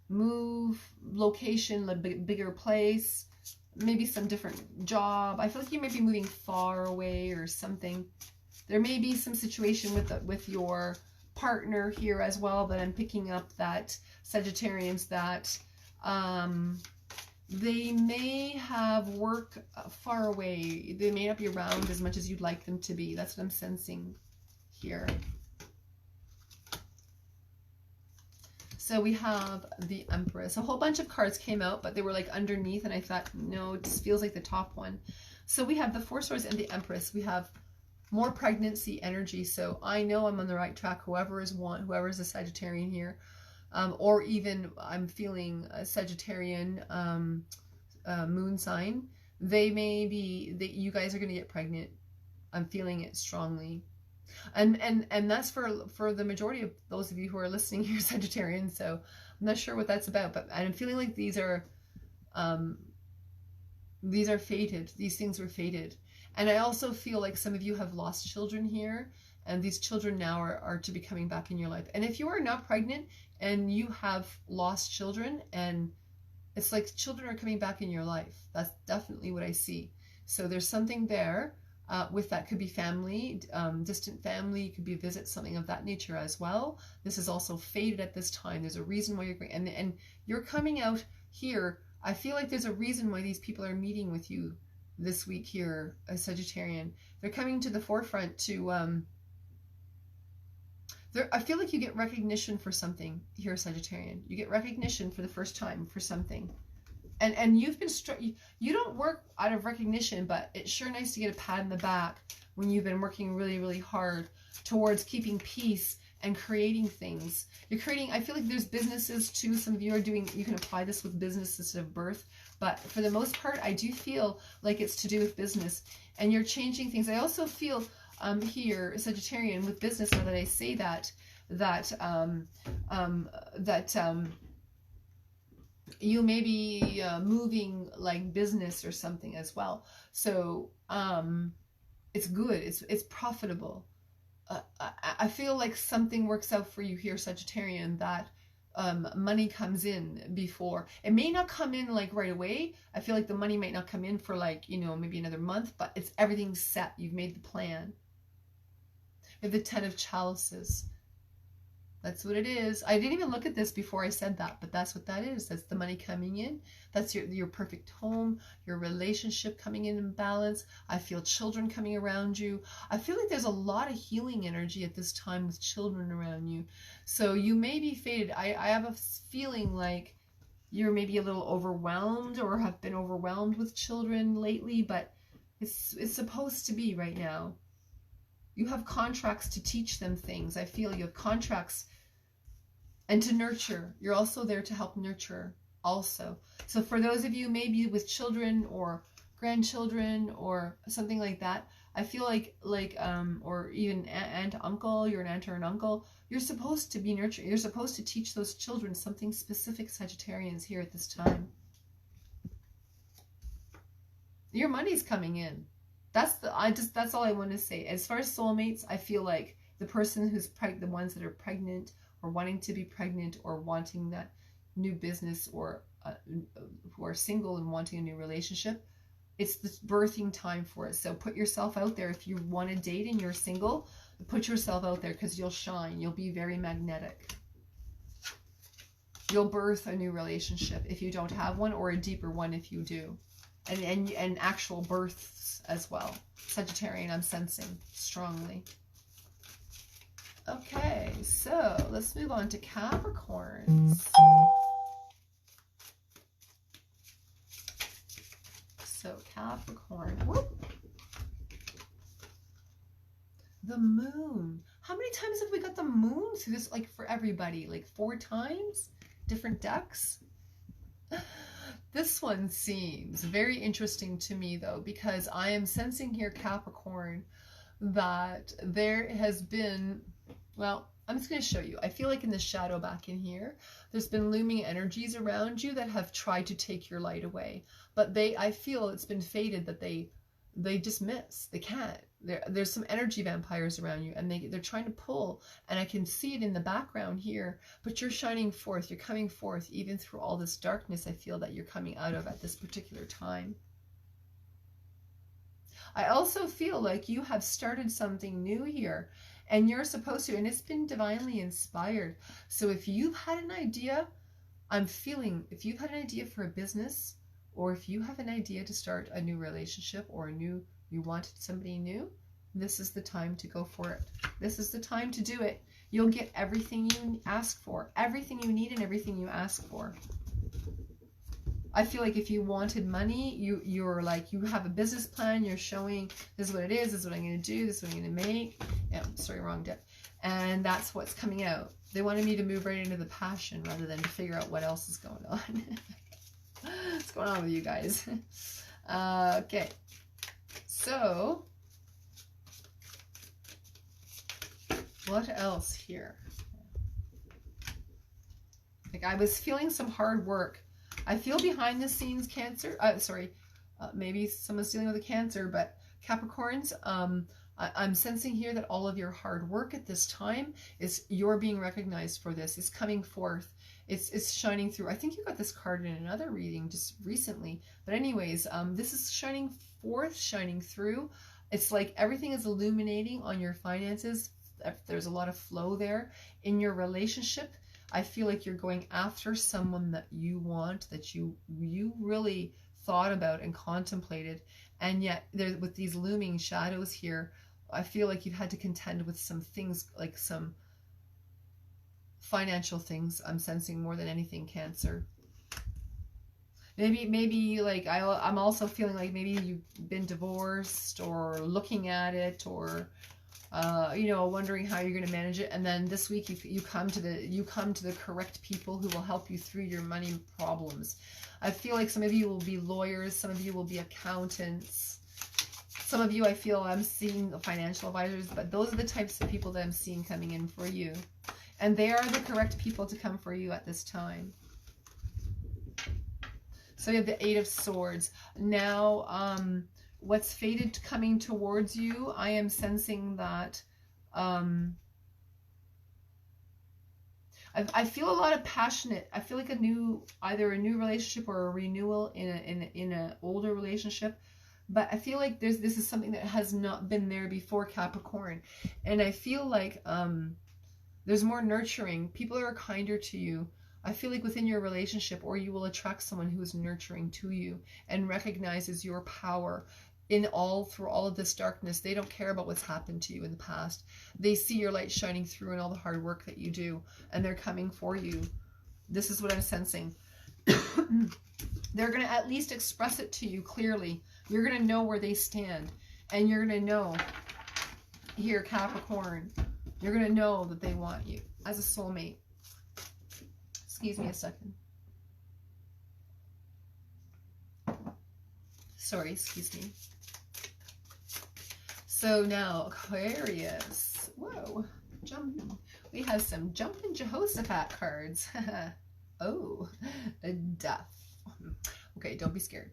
move location, a bigger place, maybe some different job. I feel like you may be moving far away or something. There may be some situation with your partner here as well, but I'm picking up that Sagittarians, that they may have work far away. They may not be around as much as you'd like them to be. That's what I'm sensing here. So we have the Empress. A whole bunch of cards came out, but they were like underneath, and I thought, no, it just feels like the top one. So we have the Four Swords and the Empress. We have more pregnancy energy. So I know I'm on the right track. Whoever is a Sagittarian here, or even I'm feeling a Sagittarian moon sign. You guys are going to get pregnant. I'm feeling it strongly. And that's for the majority of those of you who are listening here, Sagittarians. So I'm not sure what that's about, but I'm feeling like these are fated. These things were fated. And I also feel like some of you have lost children here, and these children now are to be coming back in your life. And if you are not pregnant and you have lost children, and it's like children are coming back in your life, that's definitely what I see. So there's something there. With that, could be family, distant family, could be a visit, something of that nature as well. This is also fated at this time. There's a reason why you're going, and you're coming out here. I feel like there's a reason why these people are meeting with you this week here, a Sagittarian. They're coming to the forefront to, I feel like you get recognition for something here, Sagittarian. You get recognition for the first time for something. And you've been you don't work out of recognition, but it's sure nice to get a pat in the back when you've been working really, really hard towards keeping peace and creating things. You're creating, I feel like there's businesses too. Some of you are doing, you can apply this with business instead of birth, but for the most part, I do feel like it's to do with business, and you're changing things. I also feel here, Sagittarian, with business, now that I say that you may be moving like business or something as well. So it's good. It's profitable. I feel like something works out for you here, Sagittarian, that money comes in before. It may not come in like right away. I feel like the money might not come in for like, maybe another month, but everything's set. You've made the plan. We have the Ten of Chalices. That's what it is. I didn't even look at this before I said that, but that's what that is. That's the money coming in. That's your perfect home, your relationship coming in balance. I feel children coming around you. I feel like there's a lot of healing energy at this time with children around you. So you may be fated. I have a feeling like you're maybe a little overwhelmed or have been overwhelmed with children lately, but it's supposed to be right now. You have contracts to teach them things. I feel you have contracts and to nurture. You're also there to help nurture also. So for those of you maybe with children or grandchildren or something like that, I feel like or even aunt, uncle, you're an aunt or an uncle, you're supposed to be nurturing. You're supposed to teach those children something specific, Sagittarians, here at this time. Your money's coming in. That's all I want to say. As far as soulmates, I feel like the person who's the ones that are pregnant or wanting to be pregnant or wanting that new business, or who are single and wanting a new relationship, it's the birthing time for it. So put yourself out there. If you want to date and you're single, put yourself out there, because you'll shine. You'll be very magnetic. You'll birth a new relationship if you don't have one, or a deeper one if you do. and actual births as well. Sagittarian, I'm sensing strongly. Okay, so let's move on to Capricorns. So Capricorn, whoop. The moon. How many times have we got the moon through this, like for everybody? Like 4 times? Different decks? This one seems very interesting to me though, because I am sensing here, Capricorn, that there has been, well, I'm just going to show you. I feel like in the shadow back in here, there's been looming energies around you that have tried to take your light away. But I feel it's been fated that they just miss. They can't. There's some energy vampires around you, and they're trying to pull, and I can see it in the background here, but you're shining forth. You're coming forth even through all this darkness I feel that you're coming out of at this particular time. I also feel like you have started something new here, and you're supposed to, and it's been divinely inspired. So if you've had an idea, I'm feeling, if you've had an idea for a business, or if you have an idea to start a new relationship, or you wanted somebody new, this is the time to go for it. This is the time to do it. You'll get everything you ask for, everything you need and everything you ask for. I feel like if you wanted money, you're like, you have a business plan, you're showing this is what it is, this is what I'm going to do, this is what I'm going to make. Yeah, sorry, wrong deck. And that's what's coming out. They wanted me to move right into the passion rather than to figure out what else is going on. What's going on with you guys? Okay. So, what else here? Like, I was feeling some hard work. I feel behind the scenes Cancer. Maybe someone's dealing with a Cancer, but Capricorns, I'm sensing here that all of your hard work at this time is, you're being recognized for this. It's coming forth. It's shining through. I think you got this card in another reading just recently. But anyways, this is shining forth, shining through. It's like everything is illuminating on your finances. There's a lot of flow there. In your relationship, I feel like you're going after someone that you want, that you really thought about and contemplated. And yet, there, with these looming shadows here, I feel like you've had to contend with some things, like some financial things. I'm sensing more than anything, Cancer. Maybe like I'm also feeling like maybe you've been divorced or looking at it, or you know, wondering how you're going to manage it. And then this week you come to the correct people who will help you through your money problems. I feel like some of you will be lawyers, some of you will be accountants. Some of you, I feel I'm seeing financial advisors, but those are the types of people that I'm seeing coming in for you. And they are the correct people to come for you at this time. So you have the 8 of Swords. Now, what's fated coming towards you, I am sensing that I feel a lot of passionate. I feel like either a new relationship or a renewal in an older relationship. But I feel like this is something that has not been there before, Capricorn. And I feel like there's more nurturing. People are kinder to you. I feel like within your relationship, or you will attract someone who is nurturing to you and recognizes your power through all of this darkness. They don't care about what's happened to you in the past. They see your light shining through and all the hard work that you do, and they're coming for you. This is what I'm sensing. They're going to at least express it to you clearly. You're going to know where they stand, and you're going to know, here, Capricorn, you're going to know that they want you as a soulmate. Excuse me a second. Sorry, excuse me. So now, Aquarius. Whoa, jumping. We have some jumping Jehoshaphat cards. Oh, death. Okay, don't be scared.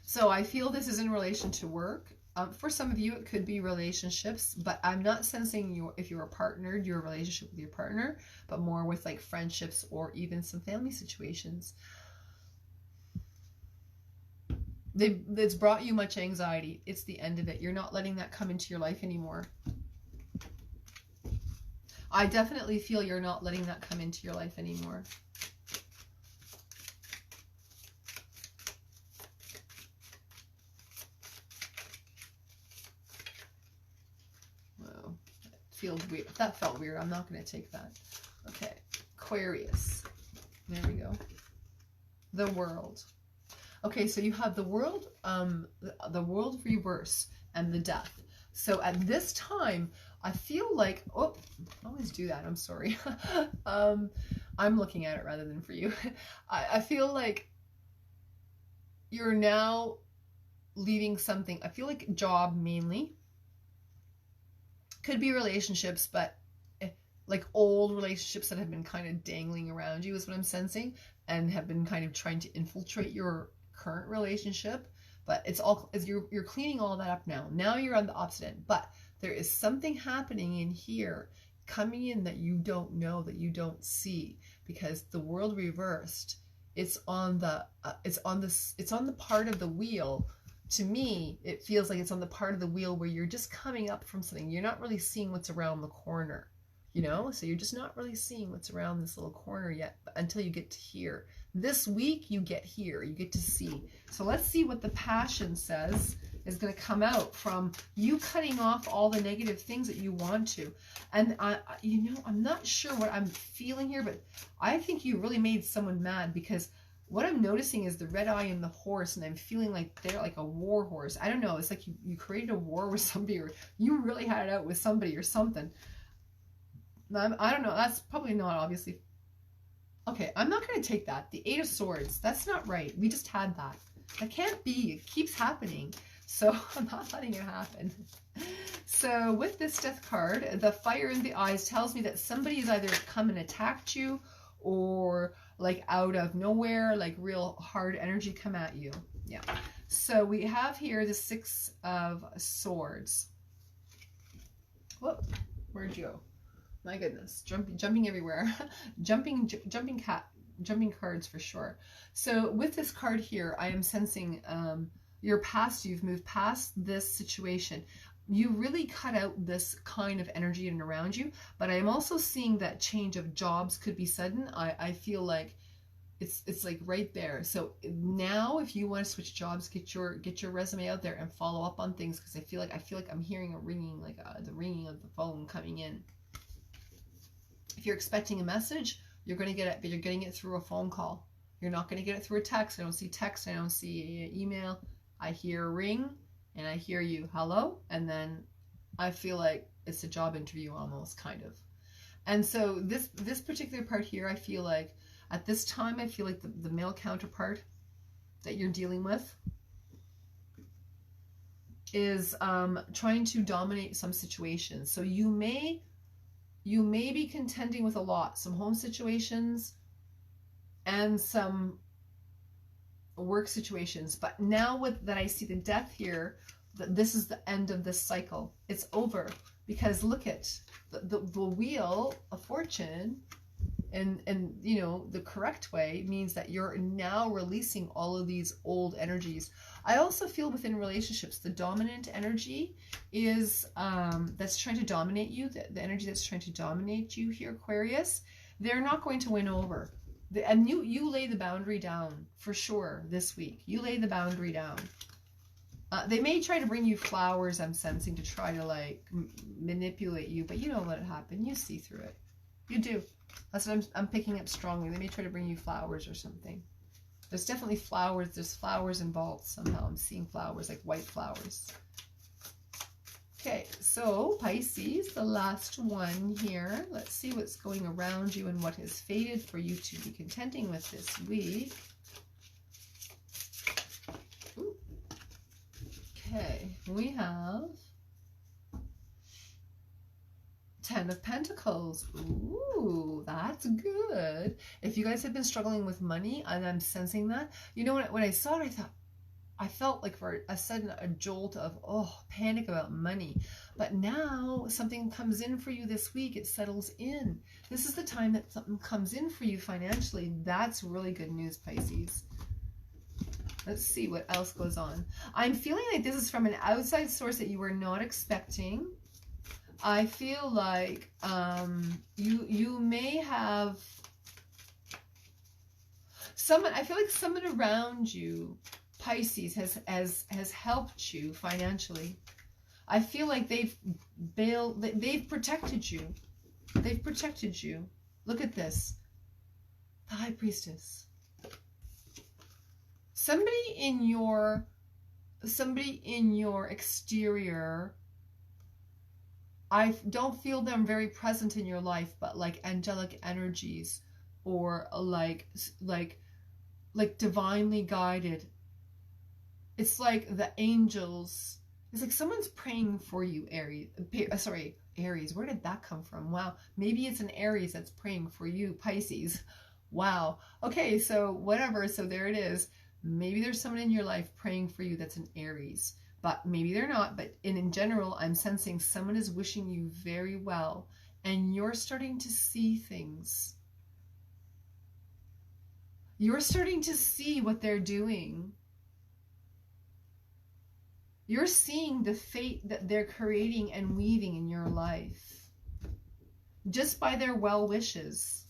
So I feel this is in relation to work. For some of you, it could be relationships, but I'm not sensing if you're partnered, your relationship with your partner, but more with like friendships or even some family situations. It's brought you much anxiety. It's the end of it. You're not letting that come into your life anymore. I definitely feel you're not letting that come into your life anymore. feels weird. That felt weird. I'm not going to take that. Okay. Aquarius. There we go. The World. Okay, so you have the World reverse and the Death. So at this time, I feel like, oh, I always do that. I'm sorry. I'm looking at it rather than for you. I feel like you're now leaving something. I feel like job mainly. Could be relationships, but like old relationships that have been kind of dangling around you is what I'm sensing, and have been kind of trying to infiltrate your current relationship. But it's all, you're cleaning all that up now. Now you're on the opposite end. But there is something happening in here, coming in that you don't know, that you don't see, because the World reversed. It's on the part of the wheel. To me, it feels like it's on the part of the wheel where you're just coming up from something. You're not really seeing what's around the corner, you know? So you're just not really seeing what's around this little corner yet until you get to here. This week, you get here. You get to see. So let's see what the passion says is going to come out from you cutting off all the negative things that you want to. And, you know, I'm not sure what I'm feeling here, but I think you really made someone mad, because what I'm noticing is the red eye and the horse, and I'm feeling like they're like a war horse. I don't know. It's like you created a war with somebody, or you really had it out with somebody or something. I don't know. That's probably not, obviously. Okay, I'm not going to take that. The Eight of Swords. That's not right. We just had that. That can't be. It keeps happening. So I'm not letting it happen. So with this Death card, the fire in the eyes tells me that somebody has either come and attacked you, or like out of nowhere, like real hard energy come at you. Yeah. So we have here the Six of Swords. Whoop, where'd you go? My goodness, jumping everywhere. jumping cards for sure. So with this card here, I am sensing you've moved past this situation. You really cut out this kind of energy in and around you, but I am also seeing that change of jobs could be sudden. I feel like it's like right there. So now if you want to switch jobs, get your resume out there and follow up on things, because I feel like I'm hearing a ringing, like the ringing of the phone coming in. If you're expecting a message, you're going to get it, but you're getting it through a phone call. You're not going to get it through a text. I don't see text. I don't see email. I hear a ring, and I hear you, hello, and then I feel like it's a job interview almost, kind of. And so this particular part here, I feel like at this time, I feel like the male counterpart that you're dealing with is trying to dominate some situations. So you may be contending with a lot, some home situations and some work situations. But now that I see the Death here, this is the end of this cycle. It's over, because look at the wheel of fortune, and you know, the correct way means that you're now releasing all of these old energies. I also feel within relationships, the dominant energy is that's trying to dominate you, the energy that's trying to dominate you here, Aquarius, they're not going to win over. And you lay the boundary down for sure this week. You lay the boundary down. They may try to bring you flowers, I'm sensing, to try to like manipulate you, but you don't let it happen. You see through it. You do. That's what I'm picking up strongly. They may try to bring you flowers or something. There's definitely flowers. There's flowers involved somehow. I'm seeing flowers, like white flowers. Okay, so Pisces, the last one here. Let's see what's going around you and what has faded for you to be contending with this week. Ooh. Okay, we have Ten of Pentacles. Ooh, that's good. If you guys have been struggling with money, and I'm sensing that, you know, when I saw it, I felt like for a sudden a jolt of, panic about money. But now something comes in for you this week. It settles in. This is the time that something comes in for you financially. That's really good news, Pisces. Let's see what else goes on. I'm feeling like this is from an outside source that you were not expecting. I feel like you may have someone. I feel like someone around you, Pisces, has helped you financially. I feel like they've protected you. They've protected you. Look at this. The High Priestess. Somebody in your exterior, I don't feel them very present in your life, but like angelic energies, or like divinely guided. It's like the angels. It's like someone's praying for you, Aries. Sorry, Aries. Where did that come from? Wow. Maybe it's an Aries that's praying for you, Pisces. Wow. Okay, so whatever. So there it is. Maybe there's someone in your life praying for you that's an Aries. But maybe they're not. But in general, I'm sensing someone is wishing you very well. And you're starting to see things. You're starting to see what they're doing. You're seeing the fate that they're creating and weaving in your life. Just by their well wishes.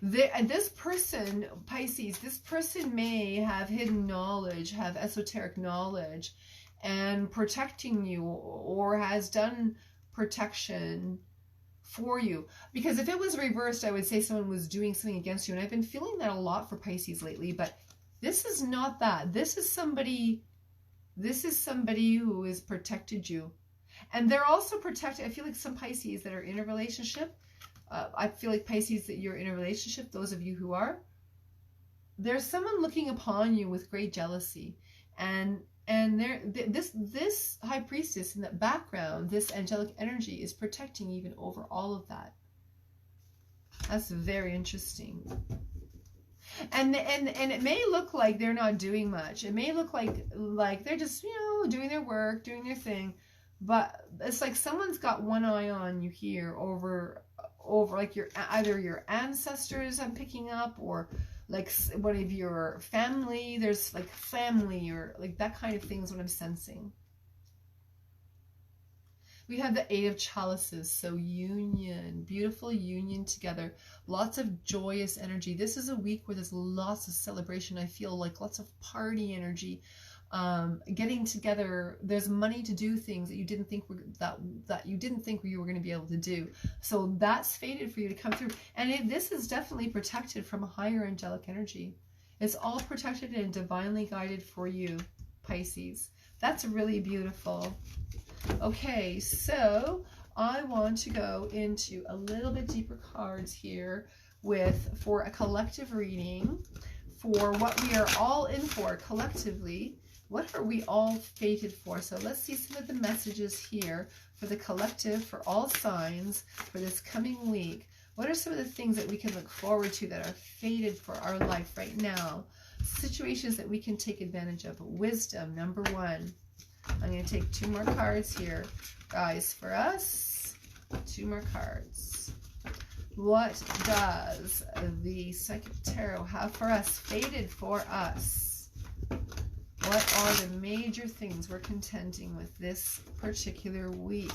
This person, Pisces, this person may have hidden knowledge, have esoteric knowledge, and protecting you, or has done protection for you. Because if it was reversed, I would say someone was doing something against you. And I've been feeling that a lot for Pisces lately, but this is not that. This is somebody who has protected you. And they're also protected. I feel like some Pisces that are in a relationship, I feel like Pisces that you're in a relationship, those of you who are, there's someone looking upon you with great jealousy. And this High Priestess in the background, this angelic energy is protecting even over all of that. That's very interesting. And it may look like they're not doing much. It may look like they're just, doing their work, doing their thing. But it's like someone's got one eye on you here over like either your ancestors I'm picking up, or like one of your family. There's like family or like that kind of thing is what I'm sensing. We have the Eight of Chalices, so union, beautiful union together, lots of joyous energy. This is a week where there's lots of celebration. I feel like lots of party energy, getting together. There's money to do things that you didn't think you were going to be able to do. So that's fated for you to come through. And this is definitely protected from a higher angelic energy. It's all protected and divinely guided for you, Pisces. That's really beautiful. Okay, so I want to go into a little bit deeper cards here for a collective reading for what we are all in for collectively. What are we all fated for? So let's see some of the messages here for the collective, for all signs for this coming week. What are some of the things that we can look forward to that are fated for our life right now? Situations that we can take advantage of. Wisdom, number 1. I'm going to take 2 more cards here. Guys, for us, 2 more cards. What does the Psychic Tarot have for us, fated for us? What are the major things we're contending with this particular week?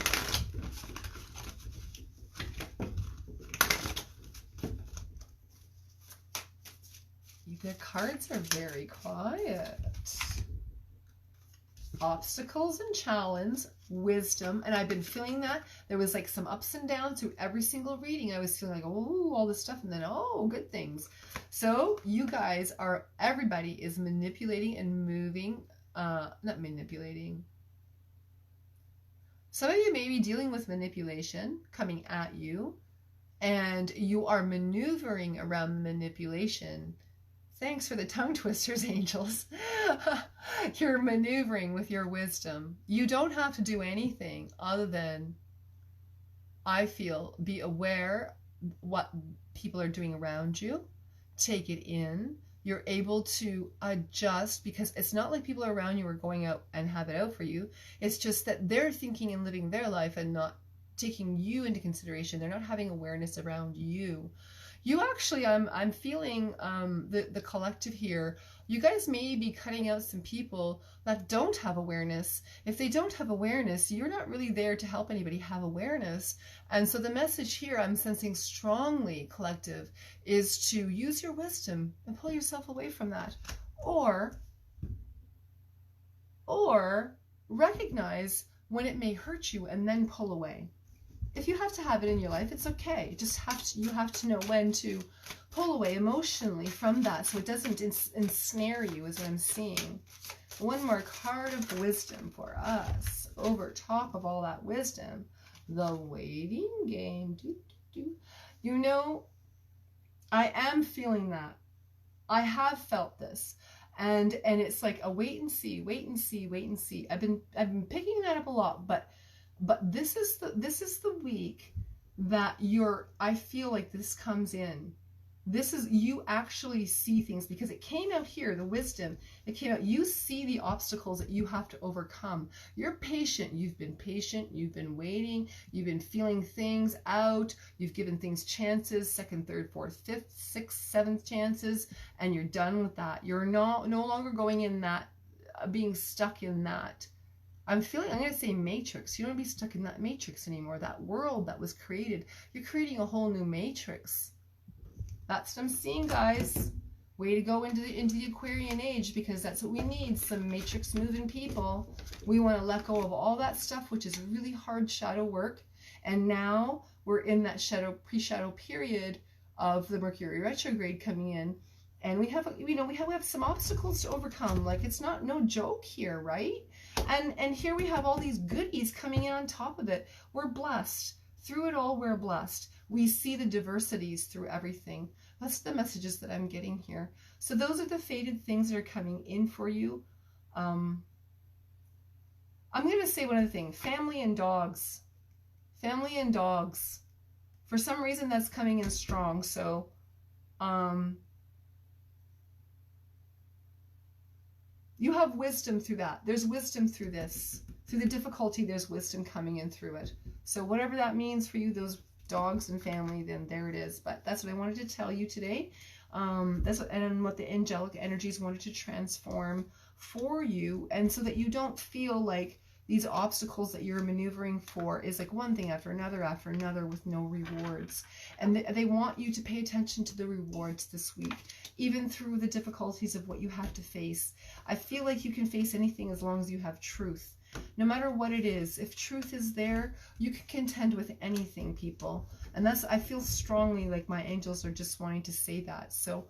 The cards are very quiet. Obstacles and challenge, wisdom, and I've been feeling that. There was like some ups and downs through every single reading. I was feeling like, oh, all this stuff, and then, oh, good things. So you guys are, everybody is manipulating and moving, not manipulating. Some of you may be dealing with manipulation coming at you, and you are maneuvering around manipulation. Thanks for the tongue twisters, angels. You're maneuvering with your wisdom. You don't have to do anything other than, I feel, be aware what people are doing around you. Take it in. You're able to adjust, because it's not like people around you are going out and have it out for you. It's just that they're thinking and living their life and not taking you into consideration. They're not having awareness around you. You actually, I'm feeling the collective here. You guys may be cutting out some people that don't have awareness. If they don't have awareness, you're not really there to help anybody have awareness. And so the message here I'm sensing strongly, collective, is to use your wisdom and pull yourself away from that. Or recognize when it may hurt you and then pull away. If you have to have it in your life, it's okay. You have to know when to pull away emotionally from that so it doesn't ensnare you, is what I'm seeing. One more card of wisdom for us. Over top of all that wisdom, the waiting game. You know, I am feeling that. I have felt this. And it's like a wait and see, wait and see, wait and see. I've been picking that up a lot, but this is the week that I feel like this comes in. This is, you actually see things, because it came out here, the wisdom, it came out, you see the obstacles that you have to overcome. You're patient, you've been waiting, you've been feeling things out, you've given things chances, second, third, fourth, fifth, sixth, seventh chances, and you're done with that. You're no longer going in that, being stuck in that. I'm going to say matrix. You don't want to be stuck in that matrix anymore, that world that was created. You're creating a whole new matrix. That's what I'm seeing, guys. Way to go into the Aquarian age, because that's what we need, some matrix moving people. We want to let go of all that stuff, which is really hard shadow work. And now we're in that pre-shadow period of the Mercury retrograde coming in. And we have, we have some obstacles to overcome. Like, it's no joke here, right? And here we have all these goodies coming in on top of it. We're blessed. Through it all, we're blessed. We see the diversities through everything. That's the messages that I'm getting here. So those are the fated things that are coming in for you. I'm going to say one other thing. Family and dogs. Family and dogs. For some reason, that's coming in strong. So, you have wisdom through that. There's wisdom through this. Through the difficulty, there's wisdom coming in through it. So whatever that means for you, those dogs and family, then there it is. But that's what I wanted to tell you today. That's what the angelic energies wanted to transform for you, and so that you don't feel like these obstacles that you're maneuvering for is like one thing after another with no rewards. And they want you to pay attention to the rewards this week, even through the difficulties of what you have to face. I feel like you can face anything as long as you have truth. No matter what it is, if truth is there, you can contend with anything, people. And I feel strongly like my angels are just wanting to say that. So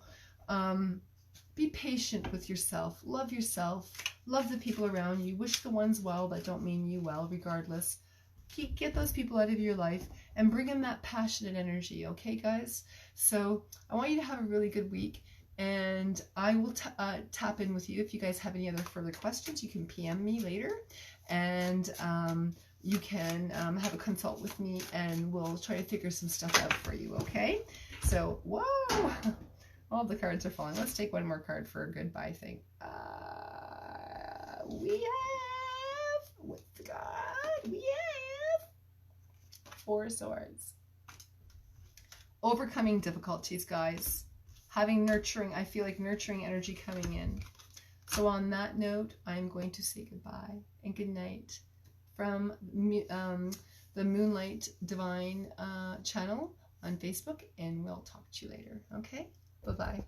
be patient with yourself, love the people around you, wish the ones well that don't mean you well, regardless. Get those people out of your life and bring in that passionate energy, okay, guys? So I want you to have a really good week. And I will tap in with you. If you guys have any other further questions, you can PM me later. And you can have a consult with me, and we'll try to figure some stuff out for you, okay? So, whoa! All the cards are falling. Let's take one more card for a goodbye thing. We have, with God, we have 4 of Swords. Overcoming difficulties, guys. Having nurturing, I feel like nurturing energy coming in. So on that note, I'm going to say goodbye and good night from the MoonLight Divine channel on Facebook, and we'll talk to you later. Okay? Bye-bye.